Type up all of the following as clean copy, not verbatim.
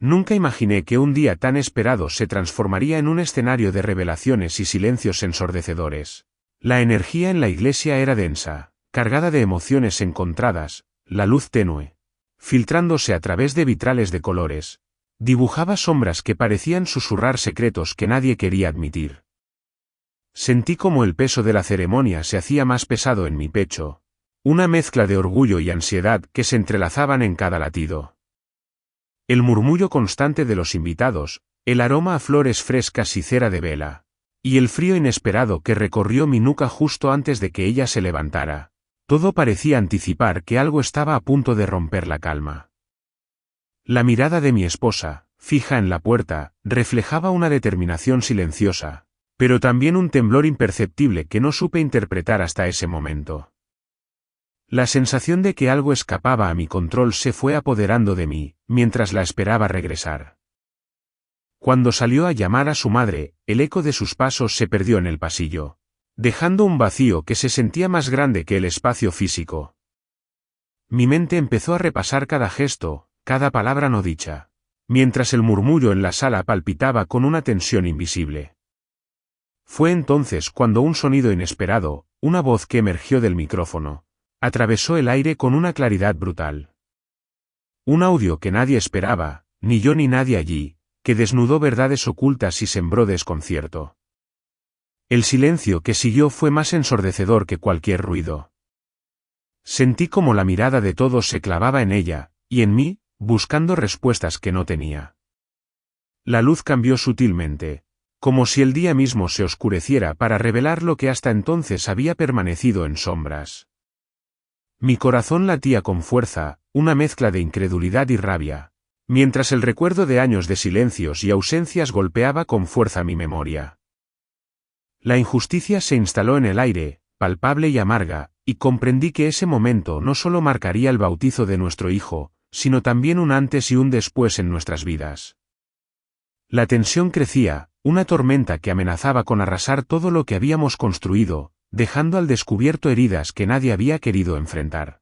Nunca imaginé que un día tan esperado se transformaría en un escenario de revelaciones y silencios ensordecedores. La energía en la iglesia era densa, cargada de emociones encontradas, la luz tenue, filtrándose a través de vitrales de colores, dibujaba sombras que parecían susurrar secretos que nadie quería admitir. Sentí como el peso de la ceremonia se hacía más pesado en mi pecho, una mezcla de orgullo y ansiedad que se entrelazaban en cada latido. El murmullo constante de los invitados, el aroma a flores frescas y cera de vela, y el frío inesperado que recorrió mi nuca justo antes de que ella se levantara, todo parecía anticipar que algo estaba a punto de romper la calma. La mirada de mi esposa, fija en la puerta, reflejaba una determinación silenciosa, pero también un temblor imperceptible que no supe interpretar hasta ese momento. La sensación de que algo escapaba a mi control se fue apoderando de mí, mientras la esperaba regresar. Cuando salió a llamar a su madre, el eco de sus pasos se perdió en el pasillo, dejando un vacío que se sentía más grande que el espacio físico. Mi mente empezó a repasar cada gesto, cada palabra no dicha, mientras el murmullo en la sala palpitaba con una tensión invisible. Fue entonces cuando un sonido inesperado, una voz que emergió del micrófono, atravesó el aire con una claridad brutal. Un audio que nadie esperaba, ni yo ni nadie allí, que desnudó verdades ocultas y sembró desconcierto. El silencio que siguió fue más ensordecedor que cualquier ruido. Sentí como la mirada de todos se clavaba en ella, y en mí, buscando respuestas que no tenía. La luz cambió sutilmente, como si el día mismo se oscureciera para revelar lo que hasta entonces había permanecido en sombras. Mi corazón latía con fuerza, una mezcla de incredulidad y rabia, mientras el recuerdo de años de silencios y ausencias golpeaba con fuerza mi memoria. La injusticia se instaló en el aire, palpable y amarga, y comprendí que ese momento no solo marcaría el bautizo de nuestro hijo, sino también un antes y un después en nuestras vidas. La tensión crecía, una tormenta que amenazaba con arrasar todo lo que habíamos construido, dejando al descubierto heridas que nadie había querido enfrentar.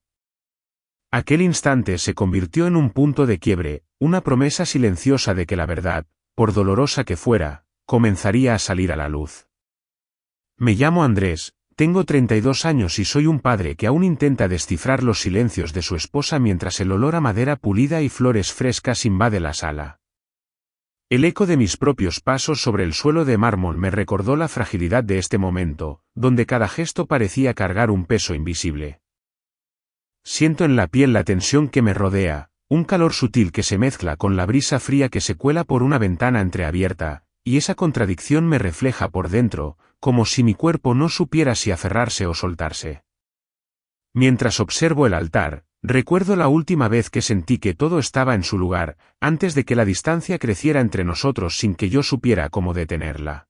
Aquel instante se convirtió en un punto de quiebre, una promesa silenciosa de que la verdad, por dolorosa que fuera, comenzaría a salir a la luz. Me llamo Andrés, tengo 32 años y soy un padre que aún intenta descifrar los silencios de su esposa mientras el olor a madera pulida y flores frescas invade la sala. El eco de mis propios pasos sobre el suelo de mármol me recordó la fragilidad de este momento, donde cada gesto parecía cargar un peso invisible. Siento en la piel la tensión que me rodea, un calor sutil que se mezcla con la brisa fría que se cuela por una ventana entreabierta, y esa contradicción me refleja por dentro, como si mi cuerpo no supiera si aferrarse o soltarse. Mientras observo el altar, recuerdo la última vez que sentí que todo estaba en su lugar, antes de que la distancia creciera entre nosotros sin que yo supiera cómo detenerla.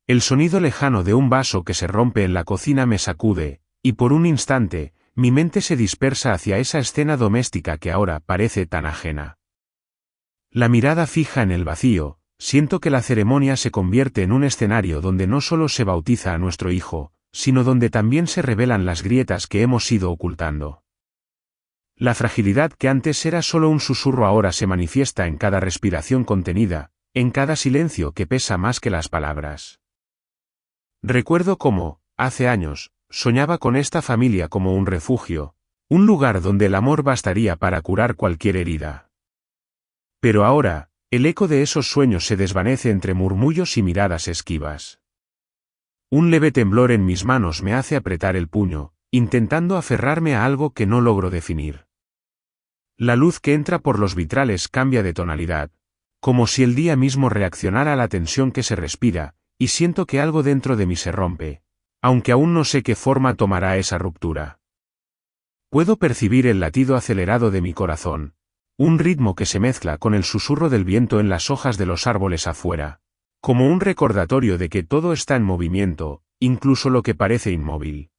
El sonido lejano de un vaso que se rompe en la cocina me sacude, y por un instante, mi mente se dispersa hacia esa escena doméstica que ahora parece tan ajena. La mirada fija en el vacío, siento que la ceremonia se convierte en un escenario donde no solo se bautiza a nuestro hijo, sino donde también se revelan las grietas que hemos ido ocultando. La fragilidad que antes era solo un susurro ahora se manifiesta en cada respiración contenida, en cada silencio que pesa más que las palabras. Recuerdo cómo, hace años, soñaba con esta familia como un refugio, un lugar donde el amor bastaría para curar cualquier herida. Pero ahora, el eco de esos sueños se desvanece entre murmullos y miradas esquivas. Un leve temblor en mis manos me hace apretar el puño, intentando aferrarme a algo que no logro definir. La luz que entra por los vitrales cambia de tonalidad, como si el día mismo reaccionara a la tensión que se respira, y siento que algo dentro de mí se rompe, aunque aún no sé qué forma tomará esa ruptura. Puedo percibir el latido acelerado de mi corazón, un ritmo que se mezcla con el susurro del viento en las hojas de los árboles afuera, como un recordatorio de que todo está en movimiento, incluso lo que parece inmóvil.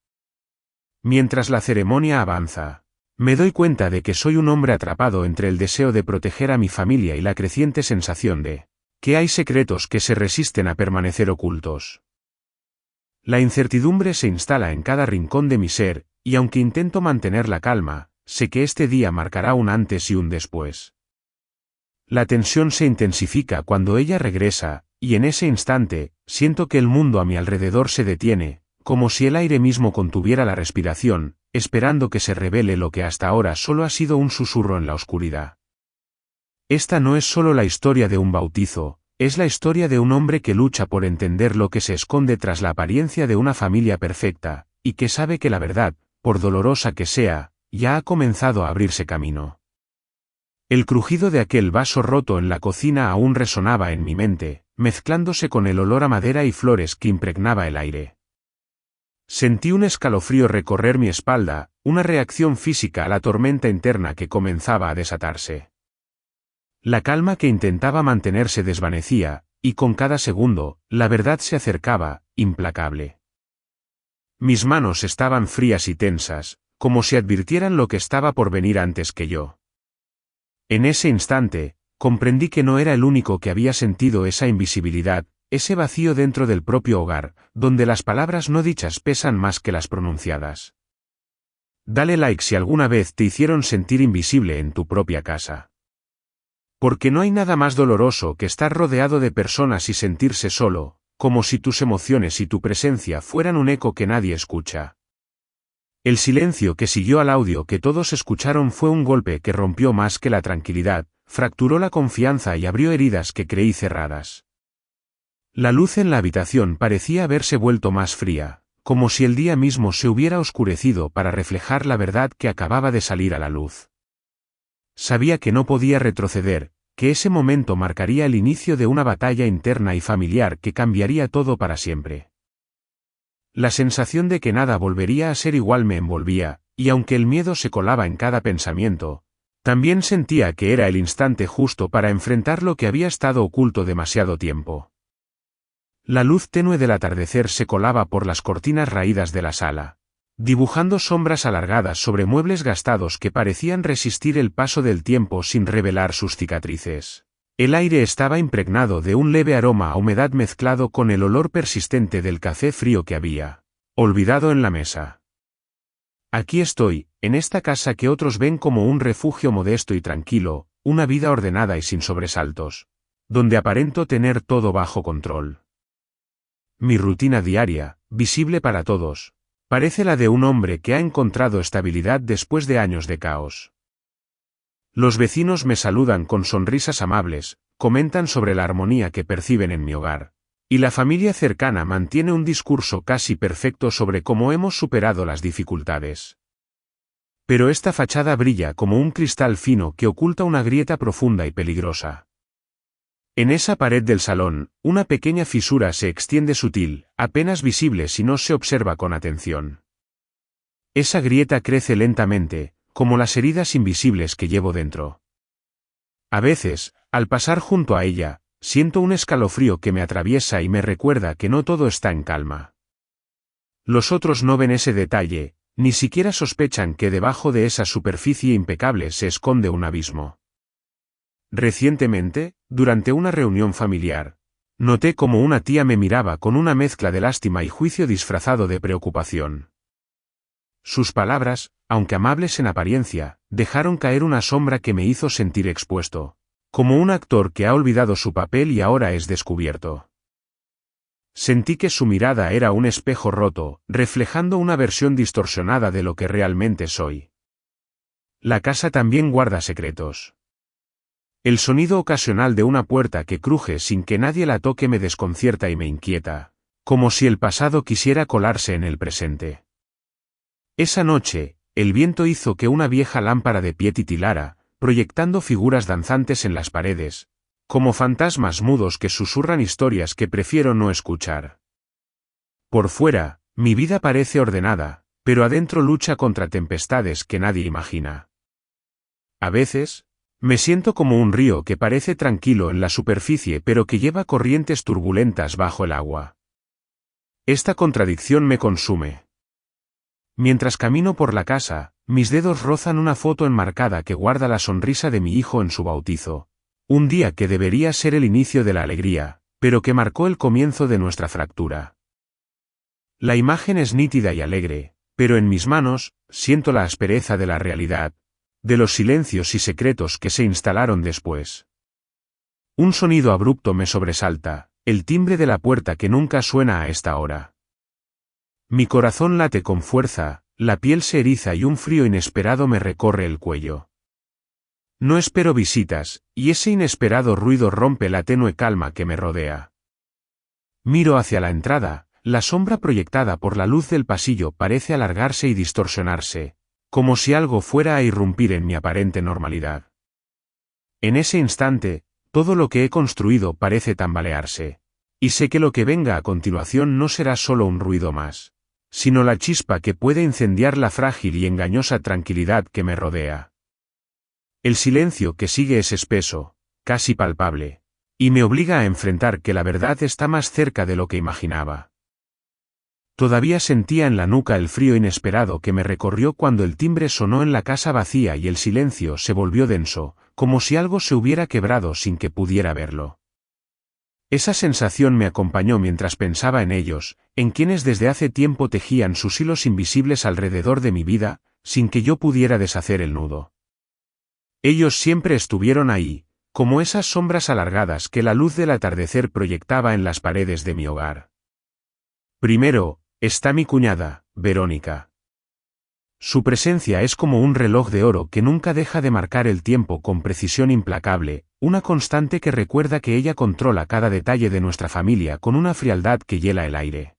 Mientras la ceremonia avanza, me doy cuenta de que soy un hombre atrapado entre el deseo de proteger a mi familia y la creciente sensación de que hay secretos que se resisten a permanecer ocultos. La incertidumbre se instala en cada rincón de mi ser, y aunque intento mantener la calma, sé que este día marcará un antes y un después. La tensión se intensifica cuando ella regresa, y en ese instante, siento que el mundo a mi alrededor se detiene, como si el aire mismo contuviera la respiración, esperando que se revele lo que hasta ahora solo ha sido un susurro en la oscuridad. Esta no es solo la historia de un bautizo, es la historia de un hombre que lucha por entender lo que se esconde tras la apariencia de una familia perfecta, y que sabe que la verdad, por dolorosa que sea, ya ha comenzado a abrirse camino. El crujido de aquel vaso roto en la cocina aún resonaba en mi mente, mezclándose con el olor a madera y flores que impregnaba el aire. Sentí un escalofrío recorrer mi espalda, una reacción física a la tormenta interna que comenzaba a desatarse. La calma que intentaba mantener se desvanecía, y con cada segundo, la verdad se acercaba, implacable. Mis manos estaban frías y tensas, como si advirtieran lo que estaba por venir antes que yo. En ese instante, comprendí que no era el único que había sentido esa invisibilidad, ese vacío dentro del propio hogar, donde las palabras no dichas pesan más que las pronunciadas. Dale like si alguna vez te hicieron sentir invisible en tu propia casa. Porque no hay nada más doloroso que estar rodeado de personas y sentirse solo, como si tus emociones y tu presencia fueran un eco que nadie escucha. El silencio que siguió al audio que todos escucharon fue un golpe que rompió más que la tranquilidad, fracturó la confianza y abrió heridas que creí cerradas. La luz en la habitación parecía haberse vuelto más fría, como si el día mismo se hubiera oscurecido para reflejar la verdad que acababa de salir a la luz. Sabía que no podía retroceder, que ese momento marcaría el inicio de una batalla interna y familiar que cambiaría todo para siempre. La sensación de que nada volvería a ser igual me envolvía, y aunque el miedo se colaba en cada pensamiento, también sentía que era el instante justo para enfrentar lo que había estado oculto demasiado tiempo. La luz tenue del atardecer se colaba por las cortinas raídas de la sala, dibujando sombras alargadas sobre muebles gastados que parecían resistir el paso del tiempo sin revelar sus cicatrices. El aire estaba impregnado de un leve aroma a humedad mezclado con el olor persistente del café frío que había olvidado en la mesa. Aquí estoy, en esta casa que otros ven como un refugio modesto y tranquilo, una vida ordenada y sin sobresaltos, donde aparento tener todo bajo control. Mi rutina diaria, visible para todos, parece la de un hombre que ha encontrado estabilidad después de años de caos. Los vecinos me saludan con sonrisas amables, comentan sobre la armonía que perciben en mi hogar, y la familia cercana mantiene un discurso casi perfecto sobre cómo hemos superado las dificultades. Pero esta fachada brilla como un cristal fino que oculta una grieta profunda y peligrosa. En esa pared del salón, una pequeña fisura se extiende sutil, apenas visible si no se observa con atención. Esa grieta crece lentamente, como las heridas invisibles que llevo dentro. A veces, al pasar junto a ella, siento un escalofrío que me atraviesa y me recuerda que no todo está en calma. Los otros no ven ese detalle, ni siquiera sospechan que debajo de esa superficie impecable se esconde un abismo. Recientemente, durante una reunión familiar, noté como una tía me miraba con una mezcla de lástima y juicio disfrazado de preocupación. Sus palabras, aunque amables en apariencia, dejaron caer una sombra que me hizo sentir expuesto, como un actor que ha olvidado su papel y ahora es descubierto. Sentí que su mirada era un espejo roto, reflejando una versión distorsionada de lo que realmente soy. La casa también guarda secretos. El sonido ocasional de una puerta que cruje sin que nadie la toque me desconcierta y me inquieta, como si el pasado quisiera colarse en el presente. Esa noche, el viento hizo que una vieja lámpara de pie titilara, proyectando figuras danzantes en las paredes, como fantasmas mudos que susurran historias que prefiero no escuchar. Por fuera, mi vida parece ordenada, pero adentro lucha contra tempestades que nadie imagina. A veces, me siento como un río que parece tranquilo en la superficie pero que lleva corrientes turbulentas bajo el agua. Esta contradicción me consume. Mientras camino por la casa, mis dedos rozan una foto enmarcada que guarda la sonrisa de mi hijo en su bautizo. Un día que debería ser el inicio de la alegría, pero que marcó el comienzo de nuestra fractura. La imagen es nítida y alegre, pero en mis manos, siento la aspereza de la realidad, de los silencios y secretos que se instalaron después. Un sonido abrupto me sobresalta, el timbre de la puerta que nunca suena a esta hora. Mi corazón late con fuerza, la piel se eriza y un frío inesperado me recorre el cuello. No espero visitas, y ese inesperado ruido rompe la tenue calma que me rodea. Miro hacia la entrada, la sombra proyectada por la luz del pasillo parece alargarse y distorsionarse, como si algo fuera a irrumpir en mi aparente normalidad. En ese instante, todo lo que he construido parece tambalearse, y sé que lo que venga a continuación no será solo un ruido más, sino la chispa que puede incendiar la frágil y engañosa tranquilidad que me rodea. El silencio que sigue es espeso, casi palpable, y me obliga a enfrentar que la verdad está más cerca de lo que imaginaba. Todavía sentía en la nuca el frío inesperado que me recorrió cuando el timbre sonó en la casa vacía y el silencio se volvió denso, como si algo se hubiera quebrado sin que pudiera verlo. Esa sensación me acompañó mientras pensaba en ellos, en quienes desde hace tiempo tejían sus hilos invisibles alrededor de mi vida, sin que yo pudiera deshacer el nudo. Ellos siempre estuvieron ahí, como esas sombras alargadas que la luz del atardecer proyectaba en las paredes de mi hogar. Primero, está mi cuñada, Verónica. Su presencia es como un reloj de oro que nunca deja de marcar el tiempo con precisión implacable, una constante que recuerda que ella controla cada detalle de nuestra familia con una frialdad que hiela el aire.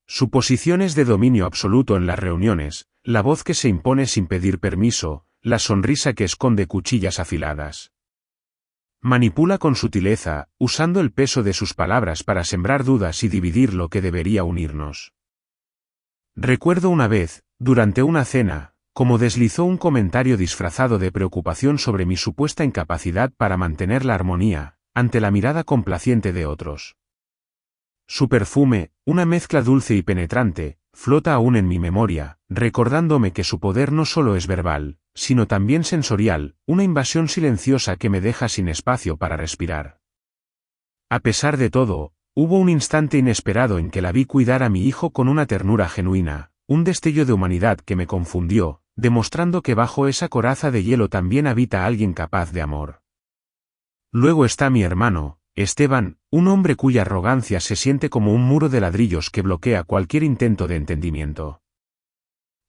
Su posición es de dominio absoluto en las reuniones, la voz que se impone sin pedir permiso, la sonrisa que esconde cuchillas afiladas. Manipula con sutileza, usando el peso de sus palabras para sembrar dudas y dividir lo que debería unirnos. Recuerdo una vez, durante una cena, cómo deslizó un comentario disfrazado de preocupación sobre mi supuesta incapacidad para mantener la armonía, ante la mirada complaciente de otros. Su perfume, una mezcla dulce y penetrante, flota aún en mi memoria, recordándome que su poder no solo es verbal, sino también sensorial, una invasión silenciosa que me deja sin espacio para respirar. A pesar de todo, hubo un instante inesperado en que la vi cuidar a mi hijo con una ternura genuina, un destello de humanidad que me confundió, demostrando que bajo esa coraza de hielo también habita alguien capaz de amor. Luego está mi hermano, Esteban, un hombre cuya arrogancia se siente como un muro de ladrillos que bloquea cualquier intento de entendimiento.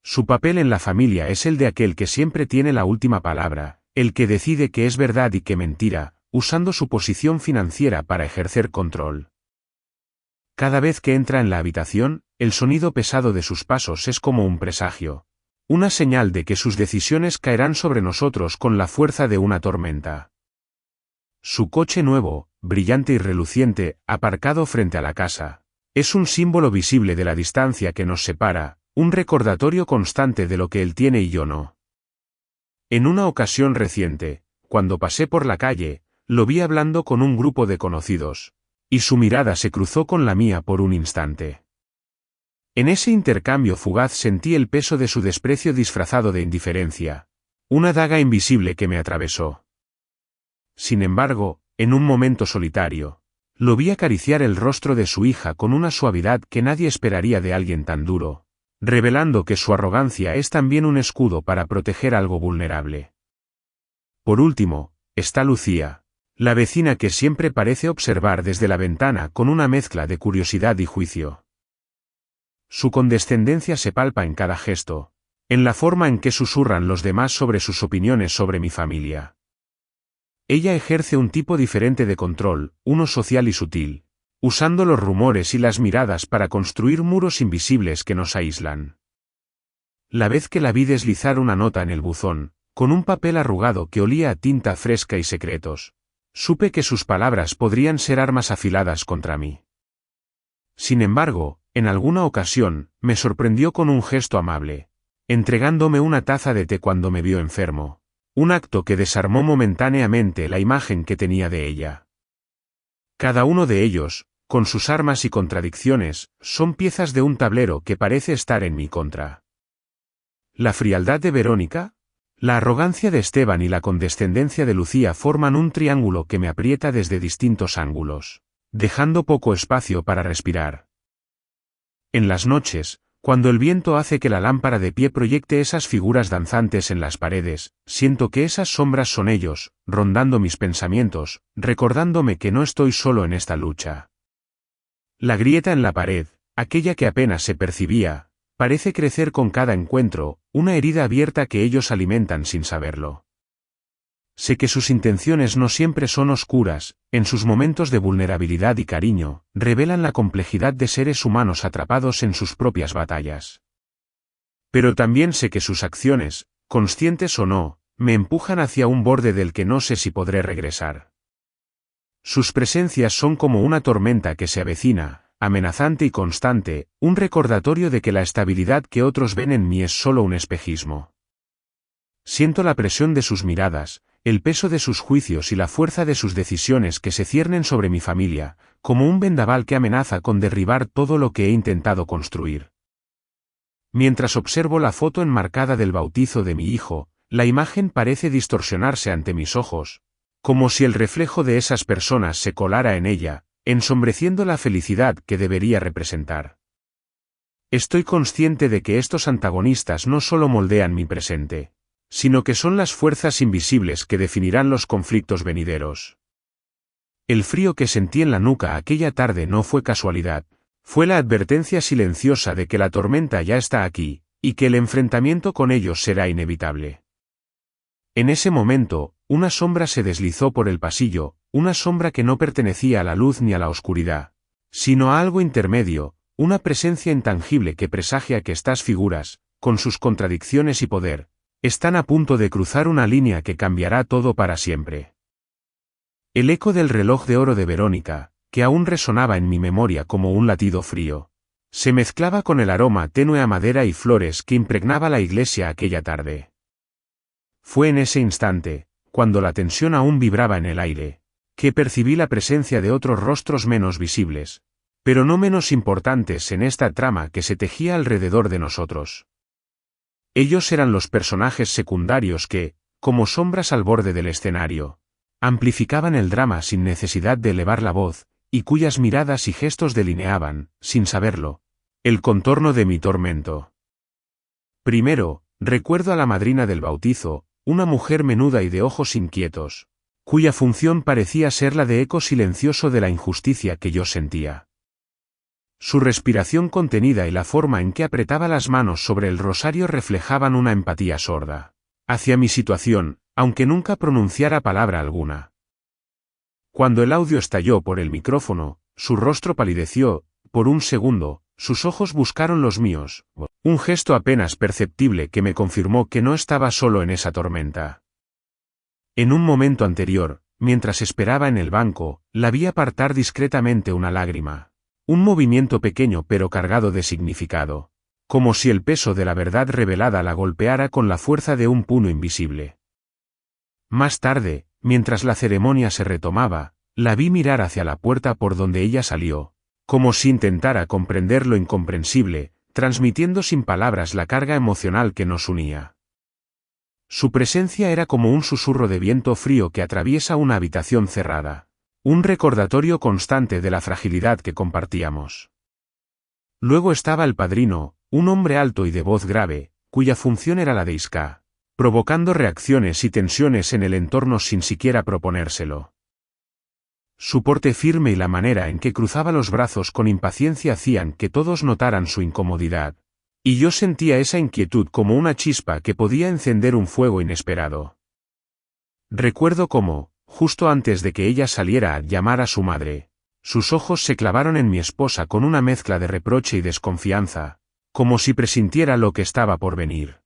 Su papel en la familia es el de aquel que siempre tiene la última palabra, el que decide qué es verdad y qué mentira, usando su posición financiera para ejercer control. Cada vez que entra en la habitación, el sonido pesado de sus pasos es como un presagio, una señal de que sus decisiones caerán sobre nosotros con la fuerza de una tormenta. Su coche nuevo, brillante y reluciente, aparcado frente a la casa, es un símbolo visible de la distancia que nos separa, un recordatorio constante de lo que él tiene y yo no. En una ocasión reciente, cuando pasé por la calle, lo vi hablando con un grupo de conocidos, y su mirada se cruzó con la mía por un instante. En ese intercambio fugaz sentí el peso de su desprecio disfrazado de indiferencia, una daga invisible que me atravesó. Sin embargo, en un momento solitario, lo vi acariciar el rostro de su hija con una suavidad que nadie esperaría de alguien tan duro, revelando que su arrogancia es también un escudo para proteger algo vulnerable. Por último, está Lucía, la vecina que siempre parece observar desde la ventana con una mezcla de curiosidad y juicio. Su condescendencia se palpa en cada gesto, en la forma en que susurran los demás sobre sus opiniones sobre mi familia. Ella ejerce un tipo diferente de control, uno social y sutil, usando los rumores y las miradas para construir muros invisibles que nos aíslan. La vez que la vi deslizar una nota en el buzón, con un papel arrugado que olía a tinta fresca y secretos, supe que sus palabras podrían ser armas afiladas contra mí. Sin embargo, en alguna ocasión, me sorprendió con un gesto amable, entregándome una taza de té cuando me vio enfermo, un acto que desarmó momentáneamente la imagen que tenía de ella. Cada uno de ellos, con sus armas y contradicciones, son piezas de un tablero que parece estar en mi contra. La frialdad de Verónica, la arrogancia de Esteban y la condescendencia de Lucía forman un triángulo que me aprieta desde distintos ángulos, dejando poco espacio para respirar. En las noches, Cuando el viento hace que la lámpara de pie proyecte esas figuras danzantes en las paredes, siento que esas sombras son ellos, rondando mis pensamientos, recordándome que no estoy solo en esta lucha. La grieta en la pared, aquella que apenas se percibía, parece crecer con cada encuentro, una herida abierta que ellos alimentan sin saberlo. Sé que sus intenciones no siempre son oscuras, en sus momentos de vulnerabilidad y cariño, revelan la complejidad de seres humanos atrapados en sus propias batallas. Pero también sé que sus acciones, conscientes o no, me empujan hacia un borde del que no sé si podré regresar. Sus presencias son como una tormenta que se avecina, amenazante y constante, un recordatorio de que la estabilidad que otros ven en mí es solo un espejismo. Siento la presión de sus miradas, el peso de sus juicios y la fuerza de sus decisiones que se ciernen sobre mi familia, como un vendaval que amenaza con derribar todo lo que he intentado construir. Mientras observo la foto enmarcada del bautizo de mi hijo, la imagen parece distorsionarse ante mis ojos, como si el reflejo de esas personas se colara en ella, ensombreciendo la felicidad que debería representar. Estoy consciente de que estos antagonistas no solo moldean mi presente, sino que son las fuerzas invisibles que definirán los conflictos venideros. El frío que sentí en la nuca aquella tarde no fue casualidad, fue la advertencia silenciosa de que la tormenta ya está aquí, y que el enfrentamiento con ellos será inevitable. En ese momento, una sombra se deslizó por el pasillo, una sombra que no pertenecía a la luz ni a la oscuridad, sino a algo intermedio, una presencia intangible que presagia que estas figuras, con sus contradicciones y poder, están a punto de cruzar una línea que cambiará todo para siempre. El eco del reloj de oro de Verónica, que aún resonaba en mi memoria como un latido frío, se mezclaba con el aroma tenue a madera y flores que impregnaba la iglesia aquella tarde. Fue en ese instante, cuando la tensión aún vibraba en el aire, que percibí la presencia de otros rostros menos visibles, pero no menos importantes en esta trama que se tejía alrededor de nosotros. Ellos eran los personajes secundarios que, como sombras al borde del escenario, amplificaban el drama sin necesidad de elevar la voz, y cuyas miradas y gestos delineaban, sin saberlo, el contorno de mi tormento. Primero, recuerdo a la madrina del bautizo, una mujer menuda y de ojos inquietos, cuya función parecía ser la de eco silencioso de la injusticia que yo sentía. Su respiración contenida y la forma en que apretaba las manos sobre el rosario reflejaban una empatía sorda hacia mi situación, aunque nunca pronunciara palabra alguna. Cuando el audio estalló por el micrófono, su rostro palideció, por un segundo, sus ojos buscaron los míos, un gesto apenas perceptible que me confirmó que no estaba solo en esa tormenta. En un momento anterior, mientras esperaba en el banco, la vi apartar discretamente una lágrima. Un movimiento pequeño pero cargado de significado, como si el peso de la verdad revelada la golpeara con la fuerza de un puño invisible. Más tarde, mientras la ceremonia se retomaba, la vi mirar hacia la puerta por donde ella salió, como si intentara comprender lo incomprensible, transmitiendo sin palabras la carga emocional que nos unía. Su presencia era como un susurro de viento frío que atraviesa una habitación cerrada. Un recordatorio constante de la fragilidad que compartíamos. Luego estaba el padrino, un hombre alto y de voz grave, cuya función era la de isca, provocando reacciones y tensiones en el entorno sin siquiera proponérselo. Su porte firme y la manera en que cruzaba los brazos con impaciencia hacían que todos notaran su incomodidad, y yo sentía esa inquietud como una chispa que podía encender un fuego inesperado. Recuerdo cómo, justo antes de que ella saliera a llamar a su madre, sus ojos se clavaron en mi esposa con una mezcla de reproche y desconfianza, como si presintiera lo que estaba por venir.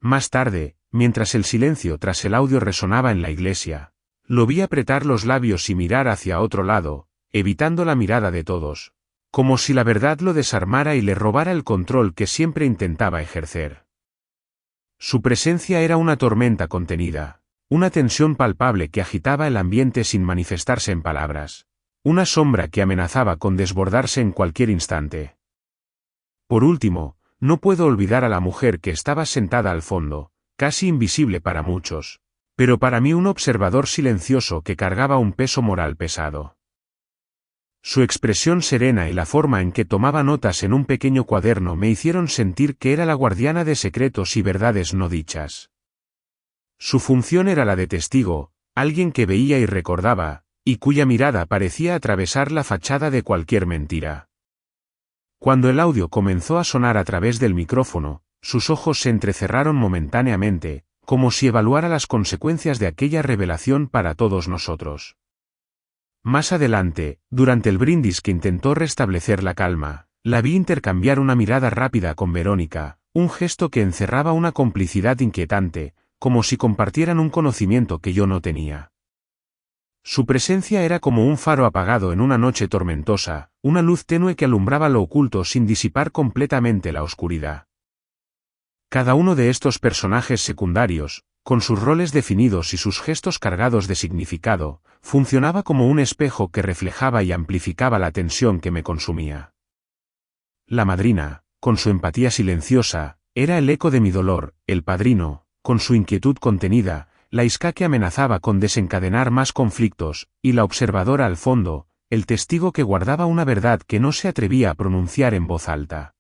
Más tarde, mientras el silencio tras el audio resonaba en la iglesia, lo vi apretar los labios y mirar hacia otro lado, evitando la mirada de todos, como si la verdad lo desarmara y le robara el control que siempre intentaba ejercer. Su presencia era una tormenta contenida. Una tensión palpable que agitaba el ambiente sin manifestarse en palabras. Una sombra que amenazaba con desbordarse en cualquier instante. Por último, no puedo olvidar a la mujer que estaba sentada al fondo, casi invisible para muchos, pero para mí un observador silencioso que cargaba un peso moral pesado. Su expresión serena y la forma en que tomaba notas en un pequeño cuaderno me hicieron sentir que era la guardiana de secretos y verdades no dichas. Su función era la de testigo, alguien que veía y recordaba, y cuya mirada parecía atravesar la fachada de cualquier mentira. Cuando el audio comenzó a sonar a través del micrófono, sus ojos se entrecerraron momentáneamente, como si evaluara las consecuencias de aquella revelación para todos nosotros. Más adelante, durante el brindis que intentó restablecer la calma, la vi intercambiar una mirada rápida con Verónica, un gesto que encerraba una complicidad inquietante, como si compartieran un conocimiento que yo no tenía. Su presencia era como un faro apagado en una noche tormentosa, una luz tenue que alumbraba lo oculto sin disipar completamente la oscuridad. Cada uno de estos personajes secundarios, con sus roles definidos y sus gestos cargados de significado, funcionaba como un espejo que reflejaba y amplificaba la tensión que me consumía. La madrina, con su empatía silenciosa, era el eco de mi dolor; el padrino, con su inquietud contenida, la isca que amenazaba con desencadenar más conflictos; y la observadora al fondo, el testigo que guardaba una verdad que no se atrevía a pronunciar en voz alta.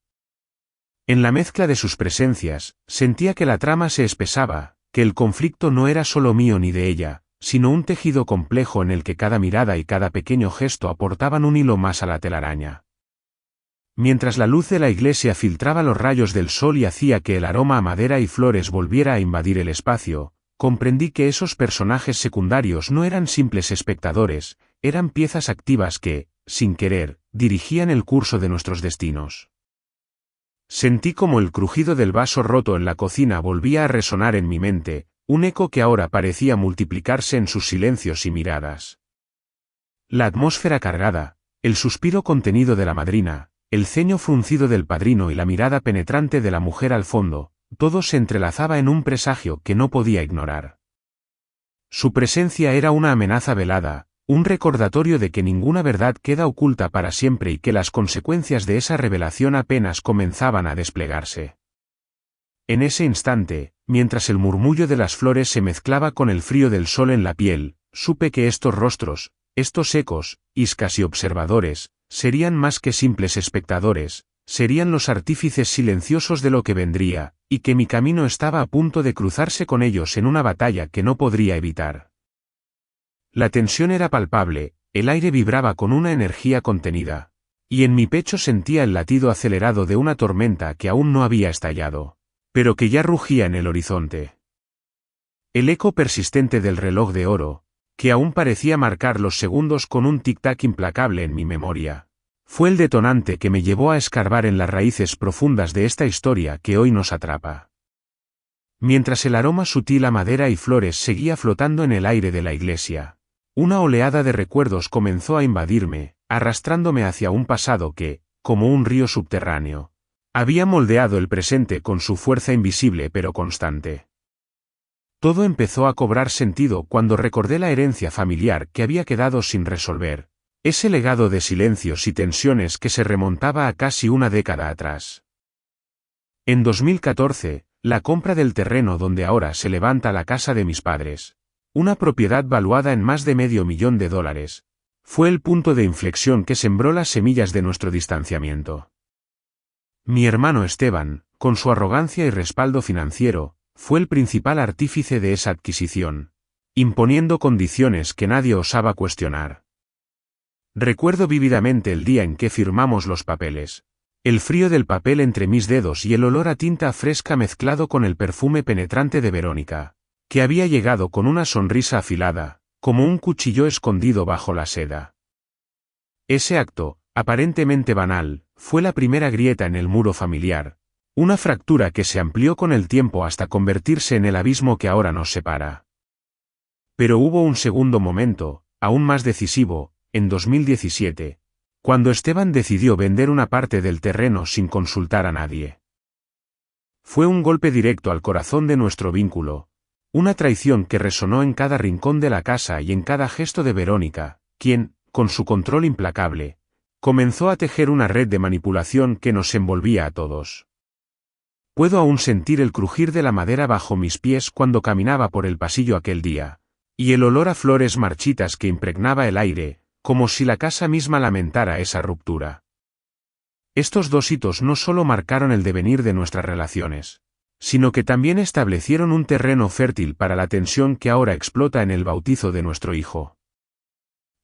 En la mezcla de sus presencias, sentía que la trama se espesaba, que el conflicto no era solo mío ni de ella, sino un tejido complejo en el que cada mirada y cada pequeño gesto aportaban un hilo más a la telaraña. Mientras la luz de la iglesia filtraba los rayos del sol y hacía que el aroma a madera y flores volviera a invadir el espacio, comprendí que esos personajes secundarios no eran simples espectadores, eran piezas activas que, sin querer, dirigían el curso de nuestros destinos. Sentí como el crujido del vaso roto en la cocina volvía a resonar en mi mente, un eco que ahora parecía multiplicarse en sus silencios y miradas. La atmósfera cargada, el suspiro contenido de la madrina, el ceño fruncido del padrino y la mirada penetrante de la mujer al fondo, todo se entrelazaba en un presagio que no podía ignorar. Su presencia era una amenaza velada, un recordatorio de que ninguna verdad queda oculta para siempre y que las consecuencias de esa revelación apenas comenzaban a desplegarse. En ese instante, mientras el murmullo de las flores se mezclaba con el frío del sol en la piel, supe que estos rostros, estos ecos, iscas y observadores, serían más que simples espectadores, serían los artífices silenciosos de lo que vendría, y que mi camino estaba a punto de cruzarse con ellos en una batalla que no podría evitar. La tensión era palpable, el aire vibraba con una energía contenida, y en mi pecho sentía el latido acelerado de una tormenta que aún no había estallado, pero que ya rugía en el horizonte. El eco persistente del reloj de oro, que aún parecía marcar los segundos con un tic-tac implacable en mi memoria, fue el detonante que me llevó a escarbar en las raíces profundas de esta historia que hoy nos atrapa. Mientras el aroma sutil a madera y flores seguía flotando en el aire de la iglesia, una oleada de recuerdos comenzó a invadirme, arrastrándome hacia un pasado que, como un río subterráneo, había moldeado el presente con su fuerza invisible pero constante. Todo empezó a cobrar sentido cuando recordé la herencia familiar que había quedado sin resolver, ese legado de silencios y tensiones que se remontaba a casi una década atrás. En 2014, la compra del terreno donde ahora se levanta la casa de mis padres, una propiedad valuada en más de $500,000, fue el punto de inflexión que sembró las semillas de nuestro distanciamiento. Mi hermano Esteban, con su arrogancia y respaldo financiero, fue el principal artífice de esa adquisición, imponiendo condiciones que nadie osaba cuestionar. Recuerdo vívidamente el día en que firmamos los papeles, el frío del papel entre mis dedos y el olor a tinta fresca mezclado con el perfume penetrante de Verónica, que había llegado con una sonrisa afilada, como un cuchillo escondido bajo la seda. Ese acto, aparentemente banal, fue la primera grieta en el muro familiar, una fractura que se amplió con el tiempo hasta convertirse en el abismo que ahora nos separa. Pero hubo un segundo momento, aún más decisivo, en 2017, cuando Esteban decidió vender una parte del terreno sin consultar a nadie. Fue un golpe directo al corazón de nuestro vínculo, una traición que resonó en cada rincón de la casa y en cada gesto de Verónica, quien, con su control implacable, comenzó a tejer una red de manipulación que nos envolvía a todos. Puedo aún sentir el crujir de la madera bajo mis pies cuando caminaba por el pasillo aquel día, y el olor a flores marchitas que impregnaba el aire, como si la casa misma lamentara esa ruptura. Estos dos hitos no solo marcaron el devenir de nuestras relaciones, sino que también establecieron un terreno fértil para la tensión que ahora explota en el bautizo de nuestro hijo.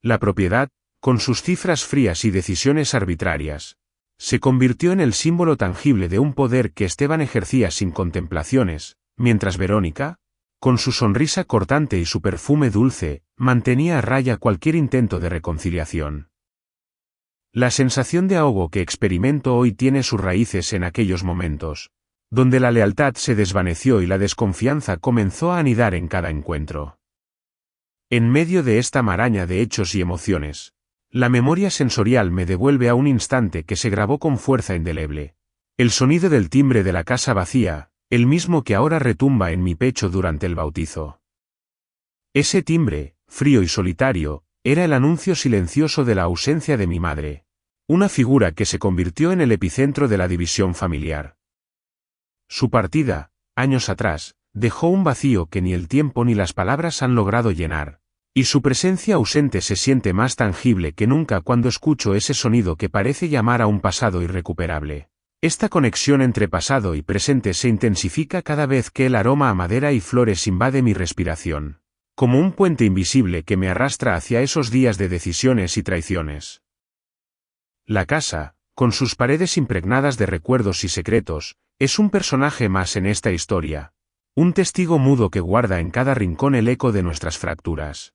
La propiedad, con sus cifras frías y decisiones arbitrarias, se convirtió en el símbolo tangible de un poder que Esteban ejercía sin contemplaciones, mientras Verónica, con su sonrisa cortante y su perfume dulce, mantenía a raya cualquier intento de reconciliación. La sensación de ahogo que experimento hoy tiene sus raíces en aquellos momentos, donde la lealtad se desvaneció y la desconfianza comenzó a anidar en cada encuentro. En medio de esta maraña de hechos y emociones, la memoria sensorial me devuelve a un instante que se grabó con fuerza indeleble. El sonido del timbre de la casa vacía, el mismo que ahora retumba en mi pecho durante el bautizo. Ese timbre, frío y solitario, era el anuncio silencioso de la ausencia de mi madre, una figura que se convirtió en el epicentro de la división familiar. Su partida, años atrás, dejó un vacío que ni el tiempo ni las palabras han logrado llenar, y su presencia ausente se siente más tangible que nunca cuando escucho ese sonido que parece llamar a un pasado irrecuperable. Esta conexión entre pasado y presente se intensifica cada vez que el aroma a madera y flores invade mi respiración, como un puente invisible que me arrastra hacia esos días de decisiones y traiciones. La casa, con sus paredes impregnadas de recuerdos y secretos, es un personaje más en esta historia, un testigo mudo que guarda en cada rincón el eco de nuestras fracturas.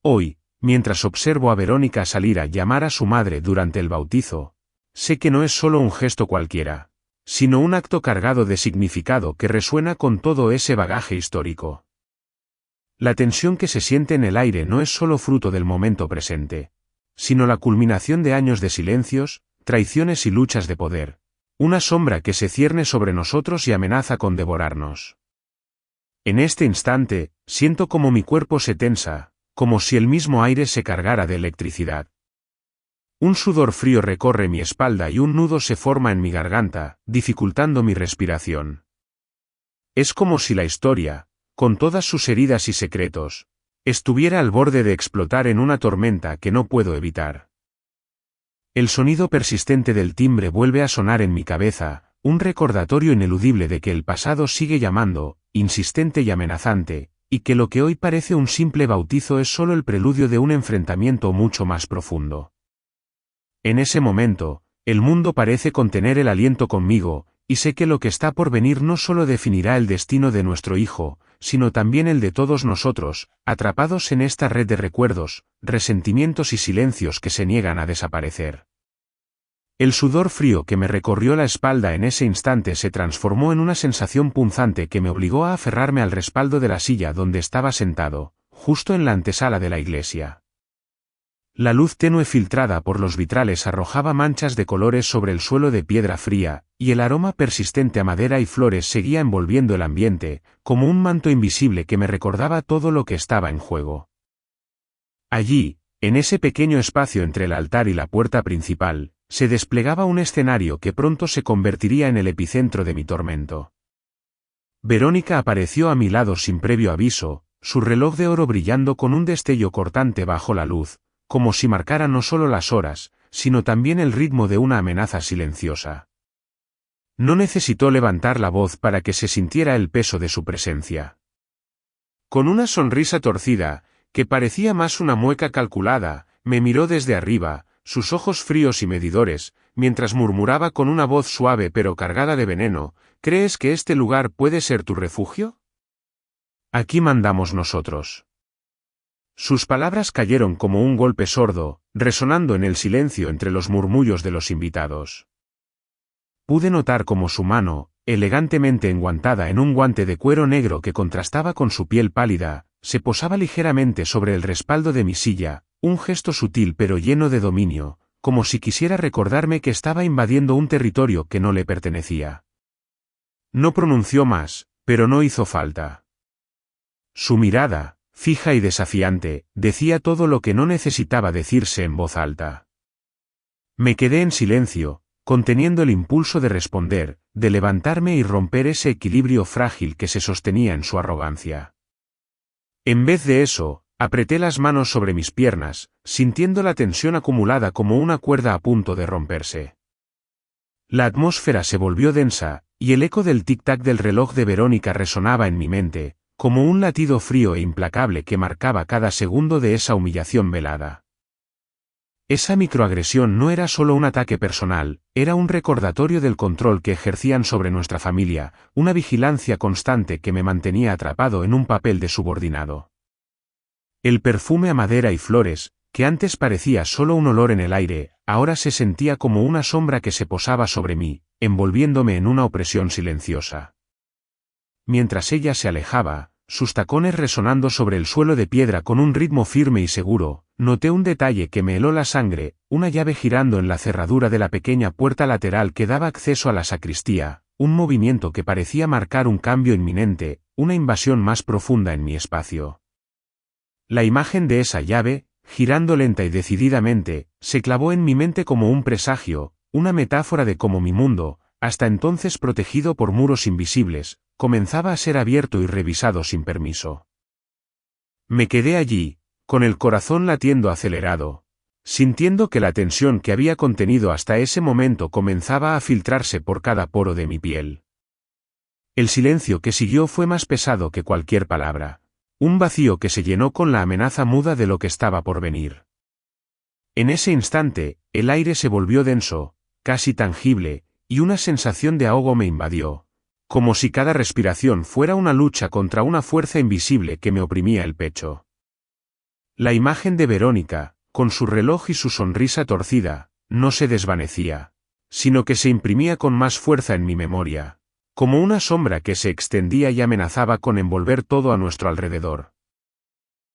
Hoy, mientras observo a Verónica salir a llamar a su madre durante el bautizo, sé que no es solo un gesto cualquiera, sino un acto cargado de significado que resuena con todo ese bagaje histórico. La tensión que se siente en el aire no es solo fruto del momento presente, sino la culminación de años de silencios, traiciones y luchas de poder, una sombra que se cierne sobre nosotros y amenaza con devorarnos. En este instante, siento como mi cuerpo se tensa, como si el mismo aire se cargara de electricidad. Un sudor frío recorre mi espalda y un nudo se forma en mi garganta, dificultando mi respiración. Es como si la historia, con todas sus heridas y secretos, estuviera al borde de explotar en una tormenta que no puedo evitar. El sonido persistente del timbre vuelve a sonar en mi cabeza, un recordatorio ineludible de que el pasado sigue llamando, insistente y amenazante, y que lo que hoy parece un simple bautizo es solo el preludio de un enfrentamiento mucho más profundo. En ese momento, el mundo parece contener el aliento conmigo, y sé que lo que está por venir no solo definirá el destino de nuestro hijo, sino también el de todos nosotros, atrapados en esta red de recuerdos, resentimientos y silencios que se niegan a desaparecer. El sudor frío que me recorrió la espalda en ese instante se transformó en una sensación punzante que me obligó a aferrarme al respaldo de la silla donde estaba sentado, justo en la antesala de la iglesia. La luz tenue filtrada por los vitrales arrojaba manchas de colores sobre el suelo de piedra fría, y el aroma persistente a madera y flores seguía envolviendo el ambiente, como un manto invisible que me recordaba todo lo que estaba en juego. Allí, en ese pequeño espacio entre el altar y la puerta principal, se desplegaba un escenario que pronto se convertiría en el epicentro de mi tormento. Verónica apareció a mi lado sin previo aviso, su reloj de oro brillando con un destello cortante bajo la luz, como si marcara no solo las horas, sino también el ritmo de una amenaza silenciosa. No necesitó levantar la voz para que se sintiera el peso de su presencia. Con una sonrisa torcida, que parecía más una mueca calculada, me miró desde arriba, sus ojos fríos y medidores, mientras murmuraba con una voz suave pero cargada de veneno, ¿crees que este lugar puede ser tu refugio? Aquí mandamos nosotros. Sus palabras cayeron como un golpe sordo, resonando en el silencio entre los murmullos de los invitados. Pude notar cómo su mano, elegantemente enguantada en un guante de cuero negro que contrastaba con su piel pálida, se posaba ligeramente sobre el respaldo de mi silla, un gesto sutil pero lleno de dominio, como si quisiera recordarme que estaba invadiendo un territorio que no le pertenecía. No pronunció más, pero no hizo falta. Su mirada, fija y desafiante, decía todo lo que no necesitaba decirse en voz alta. Me quedé en silencio, conteniendo el impulso de responder, de levantarme y romper ese equilibrio frágil que se sostenía en su arrogancia. En vez de eso, Apreté las manos sobre mis piernas, sintiendo la tensión acumulada como una cuerda a punto de romperse. La atmósfera se volvió densa, y el eco del tic-tac del reloj de Verónica resonaba en mi mente, como un latido frío e implacable que marcaba cada segundo de esa humillación velada. Esa microagresión no era solo un ataque personal, era un recordatorio del control que ejercían sobre nuestra familia, una vigilancia constante que me mantenía atrapado en un papel de subordinado. El perfume a madera y flores, que antes parecía solo un olor en el aire, ahora se sentía como una sombra que se posaba sobre mí, envolviéndome en una opresión silenciosa. Mientras ella se alejaba, sus tacones resonando sobre el suelo de piedra con un ritmo firme y seguro, noté un detalle que me heló la sangre, una llave girando en la cerradura de la pequeña puerta lateral que daba acceso a la sacristía, un movimiento que parecía marcar un cambio inminente, una invasión más profunda en mi espacio. La imagen de esa llave, girando lenta y decididamente, se clavó en mi mente como un presagio, una metáfora de cómo mi mundo, hasta entonces protegido por muros invisibles, comenzaba a ser abierto y revisado sin permiso. Me quedé allí, con el corazón latiendo acelerado, sintiendo que la tensión que había contenido hasta ese momento comenzaba a filtrarse por cada poro de mi piel. El silencio que siguió fue más pesado que cualquier palabra. Un vacío que se llenó con la amenaza muda de lo que estaba por venir. En ese instante, el aire se volvió denso, casi tangible, y una sensación de ahogo me invadió, como si cada respiración fuera una lucha contra una fuerza invisible que me oprimía el pecho. La imagen de Verónica, con su reloj y su sonrisa torcida, no se desvanecía, sino que se imprimía con más fuerza en mi memoria, como una sombra que se extendía y amenazaba con envolver todo a nuestro alrededor.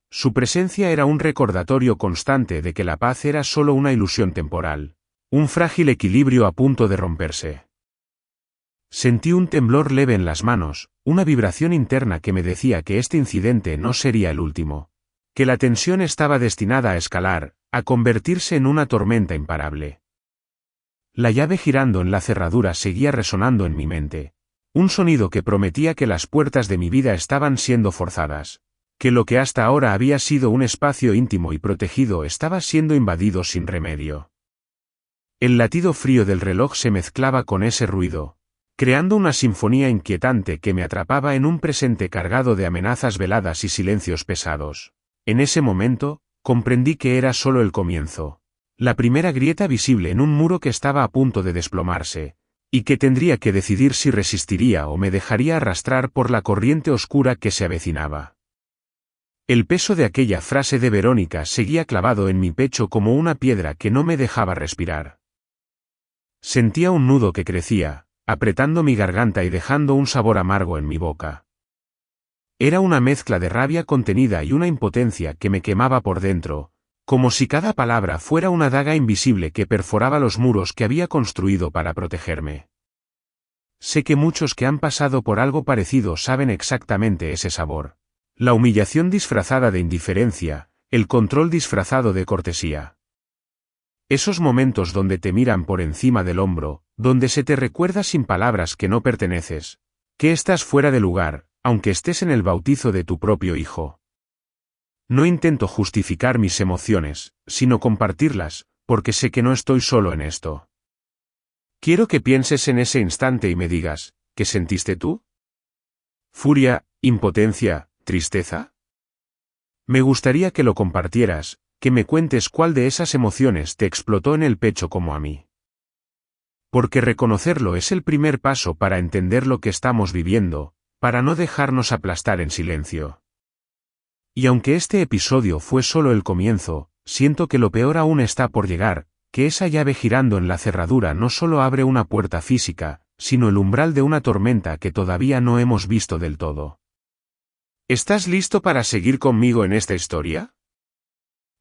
Su presencia era un recordatorio constante de que la paz era solo una ilusión temporal, un frágil equilibrio a punto de romperse. Sentí un temblor leve en las manos, una vibración interna que me decía que este incidente no sería el último, que la tensión estaba destinada a escalar, a convertirse en una tormenta imparable. La llave girando en la cerradura seguía resonando en mi mente. Un sonido que prometía que las puertas de mi vida estaban siendo forzadas, que lo que hasta ahora había sido un espacio íntimo y protegido estaba siendo invadido sin remedio. El latido frío del reloj se mezclaba con ese ruido, creando una sinfonía inquietante que me atrapaba en un presente cargado de amenazas veladas y silencios pesados. En ese momento, comprendí que era solo el comienzo, la primera grieta visible en un muro que estaba a punto de desplomarse, y que tendría que decidir si resistiría o me dejaría arrastrar por la corriente oscura que se avecinaba. El peso de aquella frase de Verónica seguía clavado en mi pecho como una piedra que no me dejaba respirar. Sentía un nudo que crecía, apretando mi garganta y dejando un sabor amargo en mi boca. Era una mezcla de rabia contenida y una impotencia que me quemaba por dentro, como si cada palabra fuera una daga invisible que perforaba los muros que había construido para protegerme. Sé que muchos que han pasado por algo parecido saben exactamente ese sabor. La humillación disfrazada de indiferencia, el control disfrazado de cortesía. Esos momentos donde te miran por encima del hombro, donde se te recuerda sin palabras que no perteneces, que estás fuera de lugar, aunque estés en el bautizo de tu propio hijo. No intento justificar mis emociones, sino compartirlas, porque sé que no estoy solo en esto. Quiero que pienses en ese instante y me digas, ¿qué sentiste tú? ¿Furia, impotencia, tristeza? Me gustaría que lo compartieras, que me cuentes cuál de esas emociones te explotó en el pecho como a mí. Porque reconocerlo es el primer paso para entender lo que estamos viviendo, para no dejarnos aplastar en silencio. Y aunque este episodio fue solo el comienzo, siento que lo peor aún está por llegar, que esa llave girando en la cerradura no solo abre una puerta física, sino el umbral de una tormenta que todavía no hemos visto del todo. ¿Estás listo para seguir conmigo en esta historia?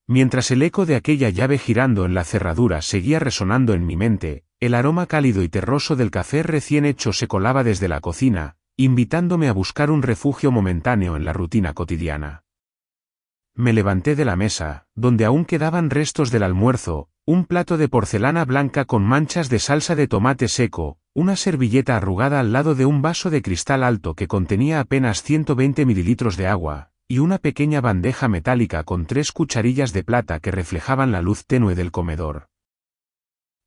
Mientras el eco de aquella llave girando en la cerradura seguía resonando en mi mente, el aroma cálido y terroso del café recién hecho se colaba desde la cocina, invitándome a buscar un refugio momentáneo en la rutina cotidiana. Me levanté de la mesa, donde aún quedaban restos del almuerzo, un plato de porcelana blanca con manchas de salsa de tomate seco, una servilleta arrugada al lado de un vaso de cristal alto que contenía apenas 120 mililitros de agua, y una pequeña bandeja metálica con 3 cucharillas de plata que reflejaban la luz tenue del comedor.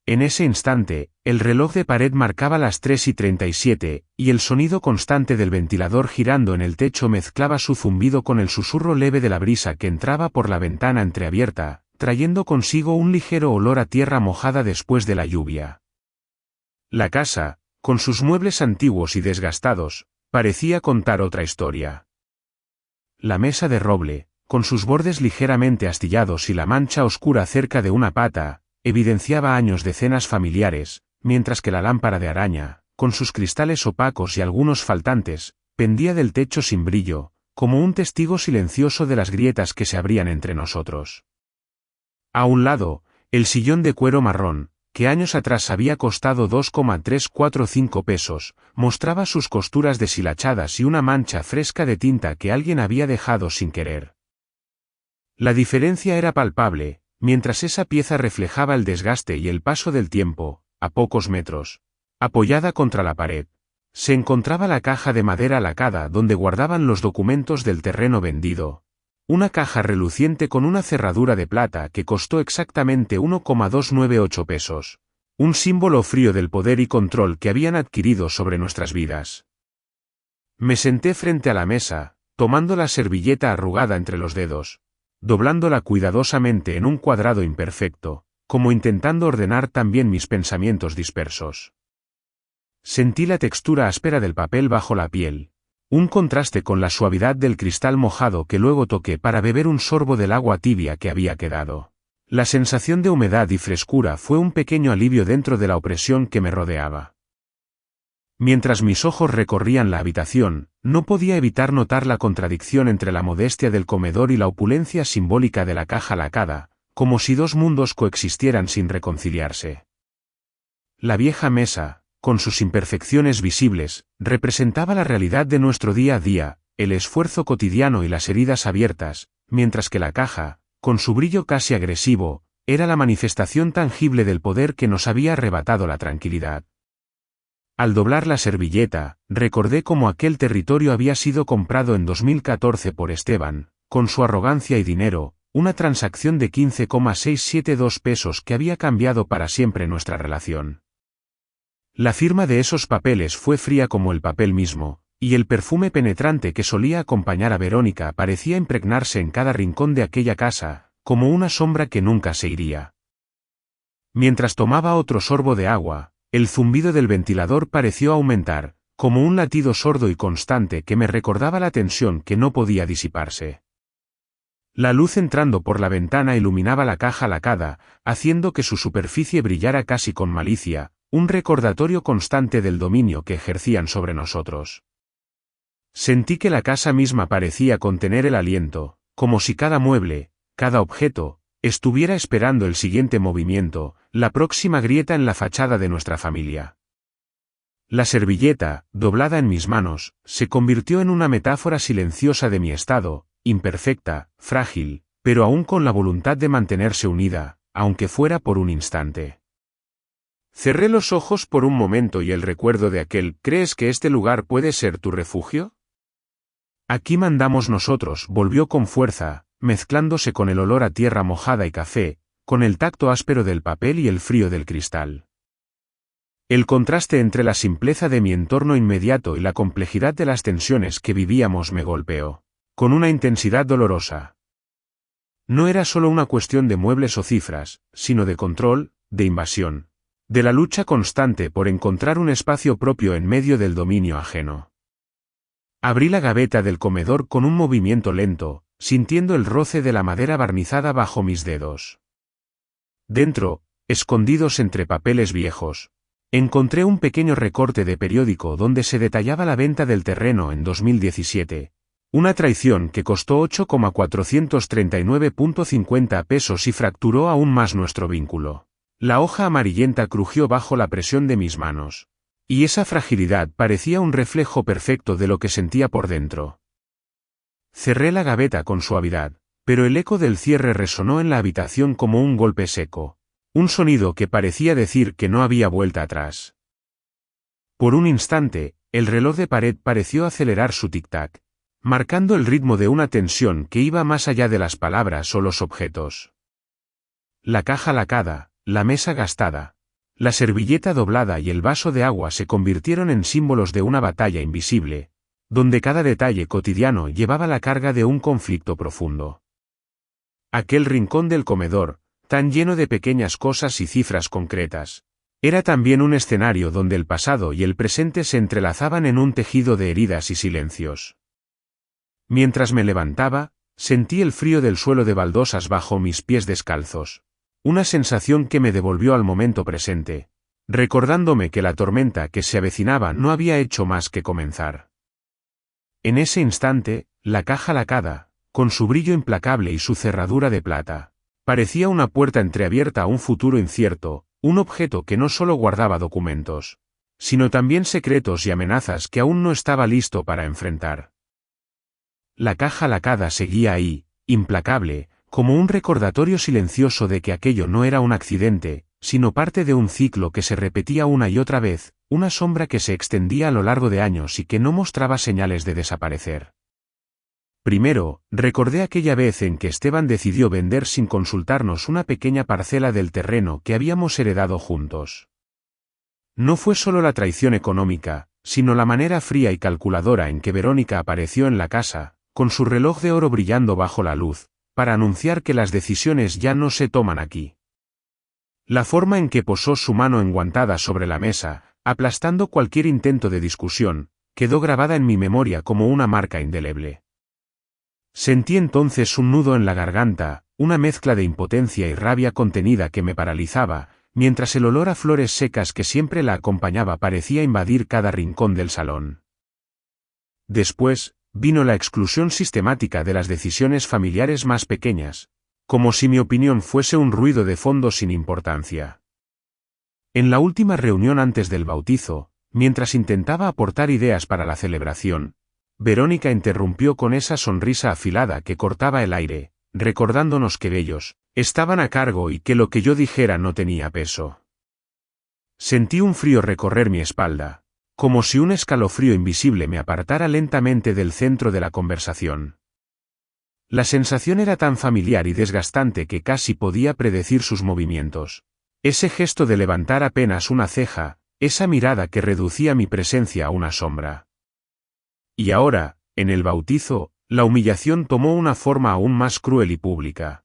En ese instante, el reloj de pared marcaba las 3:37, y el sonido constante del ventilador girando en el techo mezclaba su zumbido con el susurro leve de la brisa que entraba por la ventana entreabierta, trayendo consigo un ligero olor a tierra mojada después de la lluvia. La casa, con sus muebles antiguos y desgastados, parecía contar otra historia. La mesa de roble, con sus bordes ligeramente astillados y la mancha oscura cerca de una pata, evidenciaba años de cenas familiares, mientras que la lámpara de araña, con sus cristales opacos y algunos faltantes, pendía del techo sin brillo, como un testigo silencioso de las grietas que se abrían entre nosotros. A un lado, el sillón de cuero marrón, que años atrás había costado 2,345 pesos, mostraba sus costuras deshilachadas y una mancha fresca de tinta que alguien había dejado sin querer. La diferencia era palpable, mientras esa pieza reflejaba el desgaste y el paso del tiempo. A pocos metros, apoyada contra la pared, se encontraba la caja de madera lacada donde guardaban los documentos del terreno vendido. Una caja reluciente con una cerradura de plata que costó exactamente 1,298 pesos. Un símbolo frío del poder y control que habían adquirido sobre nuestras vidas. Me senté frente a la mesa, tomando la servilleta arrugada entre los dedos, doblándola cuidadosamente en un cuadrado imperfecto, como intentando ordenar también mis pensamientos dispersos. Sentí la textura áspera del papel bajo la piel, un contraste con la suavidad del cristal mojado que luego toqué para beber un sorbo del agua tibia que había quedado. La sensación de humedad y frescura fue un pequeño alivio dentro de la opresión que me rodeaba. Mientras mis ojos recorrían la habitación, no podía evitar notar la contradicción entre la modestia del comedor y la opulencia simbólica de la caja lacada, como si dos mundos coexistieran sin reconciliarse. La vieja mesa, con sus imperfecciones visibles, representaba la realidad de nuestro día a día, el esfuerzo cotidiano y las heridas abiertas, mientras que la caja, con su brillo casi agresivo, era la manifestación tangible del poder que nos había arrebatado la tranquilidad. Al doblar la servilleta, recordé cómo aquel territorio había sido comprado en 2014 por Esteban, con su arrogancia y dinero, una transacción de 15,672 pesos que había cambiado para siempre nuestra relación. La firma de esos papeles fue fría como el papel mismo, y el perfume penetrante que solía acompañar a Verónica parecía impregnarse en cada rincón de aquella casa, como una sombra que nunca se iría. Mientras tomaba otro sorbo de agua, el zumbido del ventilador pareció aumentar, como un latido sordo y constante que me recordaba la tensión que no podía disiparse. La luz entrando por la ventana iluminaba la caja lacada, haciendo que su superficie brillara casi con malicia, un recordatorio constante del dominio que ejercían sobre nosotros. Sentí que la casa misma parecía contener el aliento, como si cada mueble, cada objeto, estuviera esperando el siguiente movimiento, la próxima grieta en la fachada de nuestra familia. La servilleta, doblada en mis manos, se convirtió en una metáfora silenciosa de mi estado, imperfecta, frágil, pero aún con la voluntad de mantenerse unida, aunque fuera por un instante. Cerré los ojos por un momento y el recuerdo de aquel «¿Crees que este lugar puede ser tu refugio? Aquí mandamos nosotros» volvió con fuerza, mezclándose con el olor a tierra mojada y café, con el tacto áspero del papel y el frío del cristal. El contraste entre la simpleza de mi entorno inmediato y la complejidad de las tensiones que vivíamos me golpeó, con una intensidad dolorosa. No era solo una cuestión de muebles o cifras, sino de control, de invasión, de la lucha constante por encontrar un espacio propio en medio del dominio ajeno. Abrí la gaveta del comedor con un movimiento lento, sintiendo el roce de la madera barnizada bajo mis dedos. Dentro, escondidos entre papeles viejos, encontré un pequeño recorte de periódico donde se detallaba la venta del terreno en 2017, una traición que costó 8,439,50 pesos y fracturó aún más nuestro vínculo. La hoja amarillenta crujió bajo la presión de mis manos, y esa fragilidad parecía un reflejo perfecto de lo que sentía por dentro. Cerré la gaveta con suavidad, pero el eco del cierre resonó en la habitación como un golpe seco, un sonido que parecía decir que no había vuelta atrás. Por un instante, el reloj de pared pareció acelerar su tic-tac, marcando el ritmo de una tensión que iba más allá de las palabras o los objetos. La caja lacada, la mesa gastada, la servilleta doblada y el vaso de agua se convirtieron en símbolos de una batalla invisible, donde cada detalle cotidiano llevaba la carga de un conflicto profundo. Aquel rincón del comedor, tan lleno de pequeñas cosas y cifras concretas, era también un escenario donde el pasado y el presente se entrelazaban en un tejido de heridas y silencios. Mientras me levantaba, sentí el frío del suelo de baldosas bajo mis pies descalzos, una sensación que me devolvió al momento presente, recordándome que la tormenta que se avecinaba no había hecho más que comenzar. En ese instante, la caja lacada, con su brillo implacable y su cerradura de plata, parecía una puerta entreabierta a un futuro incierto, un objeto que no solo guardaba documentos, sino también secretos y amenazas que aún no estaba listo para enfrentar. La caja lacada seguía ahí, implacable, como un recordatorio silencioso de que aquello no era un accidente, sino parte de un ciclo que se repetía una y otra vez, una sombra que se extendía a lo largo de años y que no mostraba señales de desaparecer. Primero, recordé aquella vez en que Esteban decidió vender sin consultarnos una pequeña parcela del terreno que habíamos heredado juntos. No fue solo la traición económica, sino la manera fría y calculadora en que Verónica apareció en la casa, con su reloj de oro brillando bajo la luz, para anunciar que las decisiones ya no se toman aquí. La forma en que posó su mano enguantada sobre la mesa, aplastando cualquier intento de discusión, quedó grabada en mi memoria como una marca indeleble. Sentí entonces un nudo en la garganta, una mezcla de impotencia y rabia contenida que me paralizaba, mientras el olor a flores secas que siempre la acompañaba parecía invadir cada rincón del salón. Después, vino la exclusión sistemática de las decisiones familiares más pequeñas, como si mi opinión fuese un ruido de fondo sin importancia. En la última reunión antes del bautizo, mientras intentaba aportar ideas para la celebración, Verónica interrumpió con esa sonrisa afilada que cortaba el aire, recordándonos que ellos estaban a cargo y que lo que yo dijera no tenía peso. Sentí un frío recorrer mi espalda, como si un escalofrío invisible me apartara lentamente del centro de la conversación. La sensación era tan familiar y desgastante que casi podía predecir sus movimientos. Ese gesto de levantar apenas una ceja, esa mirada que reducía mi presencia a una sombra. Y ahora, en el bautizo, la humillación tomó una forma aún más cruel y pública.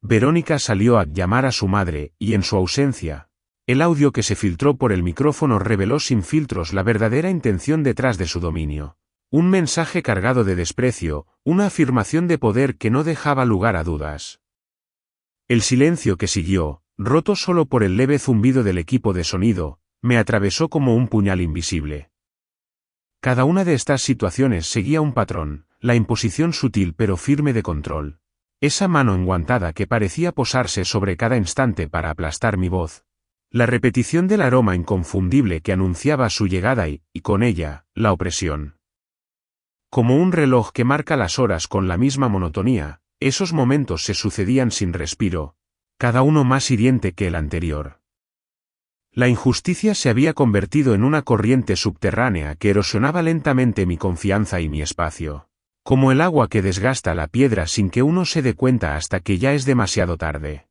Verónica salió a llamar a su madre, y en su ausencia, el audio que se filtró por el micrófono reveló sin filtros la verdadera intención detrás de su dominio. Un mensaje cargado de desprecio, una afirmación de poder que no dejaba lugar a dudas. El silencio que siguió, roto solo por el leve zumbido del equipo de sonido, me atravesó como un puñal invisible. Cada una de estas situaciones seguía un patrón, la imposición sutil pero firme de control. Esa mano enguantada que parecía posarse sobre cada instante para aplastar mi voz. La repetición del aroma inconfundible que anunciaba su llegada y, con ella, la opresión. Como un reloj que marca las horas con la misma monotonía, esos momentos se sucedían sin respiro, cada uno más hiriente que el anterior. La injusticia se había convertido en una corriente subterránea que erosionaba lentamente mi confianza y mi espacio, como el agua que desgasta la piedra sin que uno se dé cuenta hasta que ya es demasiado tarde.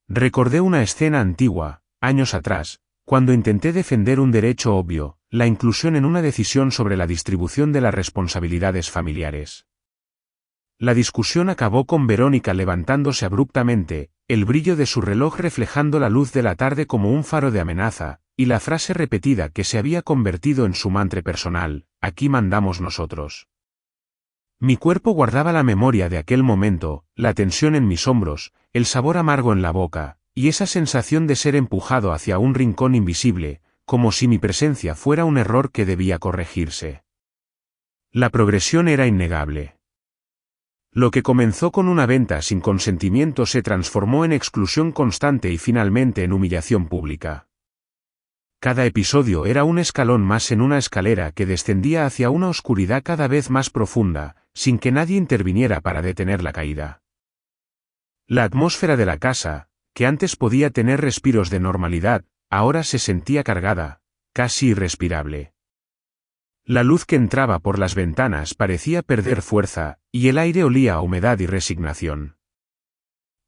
Recordé una escena antigua, años atrás, cuando intenté defender un derecho obvio, la inclusión en una decisión sobre la distribución de las responsabilidades familiares. La discusión acabó con Verónica levantándose abruptamente, el brillo de su reloj reflejando la luz de la tarde como un faro de amenaza, y la frase repetida que se había convertido en su mantra personal: aquí mandamos nosotros. Mi cuerpo guardaba la memoria de aquel momento, la tensión en mis hombros, el sabor amargo en la boca, y esa sensación de ser empujado hacia un rincón invisible, como si mi presencia fuera un error que debía corregirse. La progresión era innegable. Lo que comenzó con una venta sin consentimiento se transformó en exclusión constante y finalmente en humillación pública. Cada episodio era un escalón más en una escalera que descendía hacia una oscuridad cada vez más profunda, sin que nadie interviniera para detener la caída. La atmósfera de la casa, que antes podía tener respiros de normalidad, ahora se sentía cargada, casi irrespirable. La luz que entraba por las ventanas parecía perder fuerza, y el aire olía a humedad y resignación.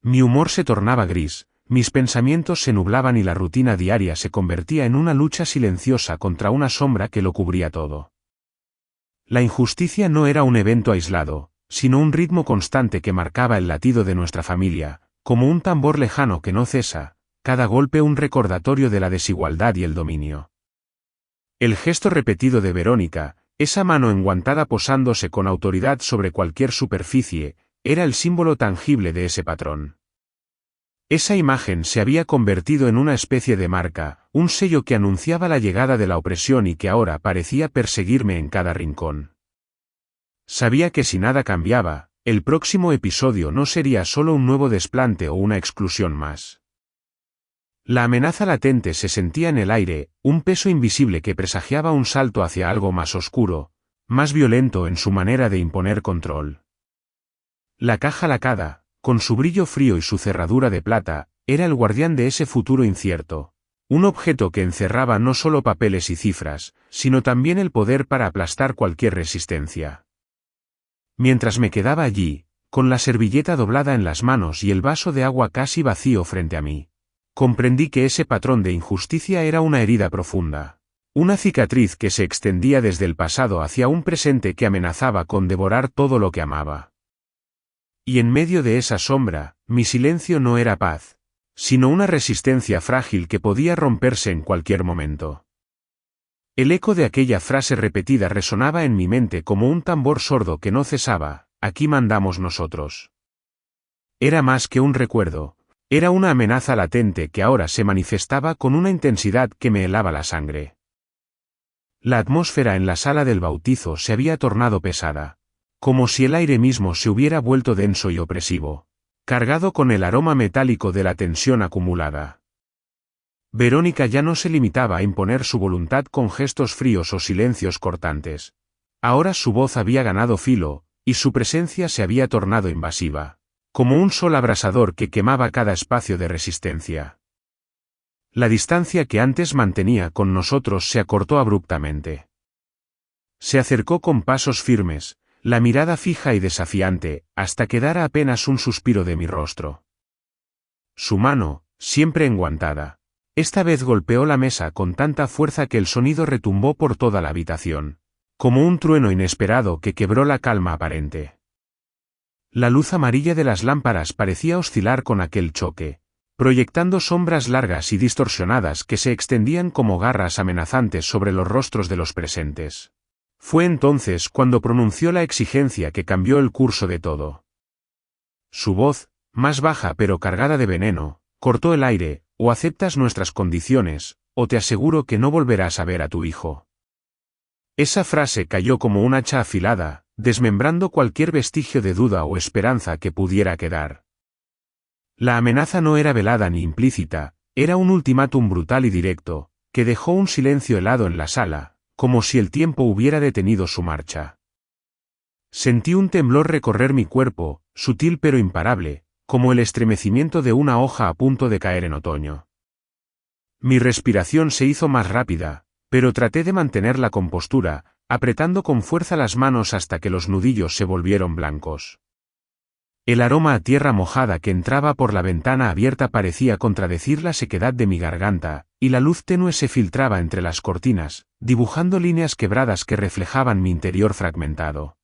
Mi humor se tornaba gris, mis pensamientos se nublaban y la rutina diaria se convertía en una lucha silenciosa contra una sombra que lo cubría todo. La injusticia no era un evento aislado, sino un ritmo constante que marcaba el latido de nuestra familia, como un tambor lejano que no cesa, cada golpe un recordatorio de la desigualdad y el dominio. El gesto repetido de Verónica, esa mano enguantada posándose con autoridad sobre cualquier superficie, era el símbolo tangible de ese patrón. Esa imagen se había convertido en una especie de marca, un sello que anunciaba la llegada de la opresión y que ahora parecía perseguirme en cada rincón. Sabía que si nada cambiaba, el próximo episodio no sería solo un nuevo desplante o una exclusión más. La amenaza latente se sentía en el aire, un peso invisible que presagiaba un salto hacia algo más oscuro, más violento en su manera de imponer control. La caja lacada, con su brillo frío y su cerradura de plata, era el guardián de ese futuro incierto, un objeto que encerraba no solo papeles y cifras, sino también el poder para aplastar cualquier resistencia. Mientras me quedaba allí, con la servilleta doblada en las manos y el vaso de agua casi vacío frente a mí, comprendí que ese patrón de injusticia era una herida profunda, una cicatriz que se extendía desde el pasado hacia un presente que amenazaba con devorar todo lo que amaba. Y en medio de esa sombra, mi silencio no era paz, sino una resistencia frágil que podía romperse en cualquier momento. El eco de aquella frase repetida resonaba en mi mente como un tambor sordo que no cesaba: aquí mandamos nosotros. Era más que un recuerdo, era una amenaza latente que ahora se manifestaba con una intensidad que me helaba la sangre. La atmósfera en la sala del bautizo se había tornado pesada, como si el aire mismo se hubiera vuelto denso y opresivo, cargado con el aroma metálico de la tensión acumulada. Verónica ya no se limitaba a imponer su voluntad con gestos fríos o silencios cortantes. Ahora su voz había ganado filo, y su presencia se había tornado invasiva, como un sol abrasador que quemaba cada espacio de resistencia. La distancia que antes mantenía con nosotros se acortó abruptamente. Se acercó con pasos firmes, la mirada fija y desafiante, hasta quedara apenas un suspiro de mi rostro. Su mano, siempre enguantada, esta vez golpeó la mesa con tanta fuerza que el sonido retumbó por toda la habitación, como un trueno inesperado que quebró la calma aparente. La luz amarilla de las lámparas parecía oscilar con aquel choque, proyectando sombras largas y distorsionadas que se extendían como garras amenazantes sobre los rostros de los presentes. Fue entonces cuando pronunció la exigencia que cambió el curso de todo. Su voz, más baja pero cargada de veneno, cortó el aire: o aceptas nuestras condiciones, o te aseguro que no volverás a ver a tu hijo. Esa frase cayó como un hacha afilada, desmembrando cualquier vestigio de duda o esperanza que pudiera quedar. La amenaza no era velada ni implícita, era un ultimátum brutal y directo, que dejó un silencio helado en la sala, como si el tiempo hubiera detenido su marcha. Sentí un temblor recorrer mi cuerpo, sutil pero imparable, como el estremecimiento de una hoja a punto de caer en otoño. Mi respiración se hizo más rápida, pero traté de mantener la compostura, apretando con fuerza las manos hasta que los nudillos se volvieron blancos. El aroma a tierra mojada que entraba por la ventana abierta parecía contradecir la sequedad de mi garganta, y la luz tenue se filtraba entre las cortinas, dibujando líneas quebradas que reflejaban mi interior fragmentado.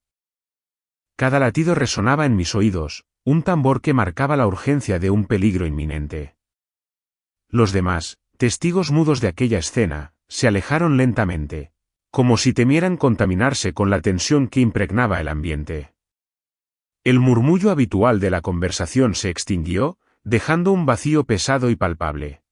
Cada latido resonaba en mis oídos, un tambor que marcaba la urgencia de un peligro inminente. Los demás, testigos mudos de aquella escena, se alejaron lentamente, como si temieran contaminarse con la tensión que impregnaba el ambiente. El murmullo habitual de la conversación se extinguió, dejando un vacío pesado y palpable.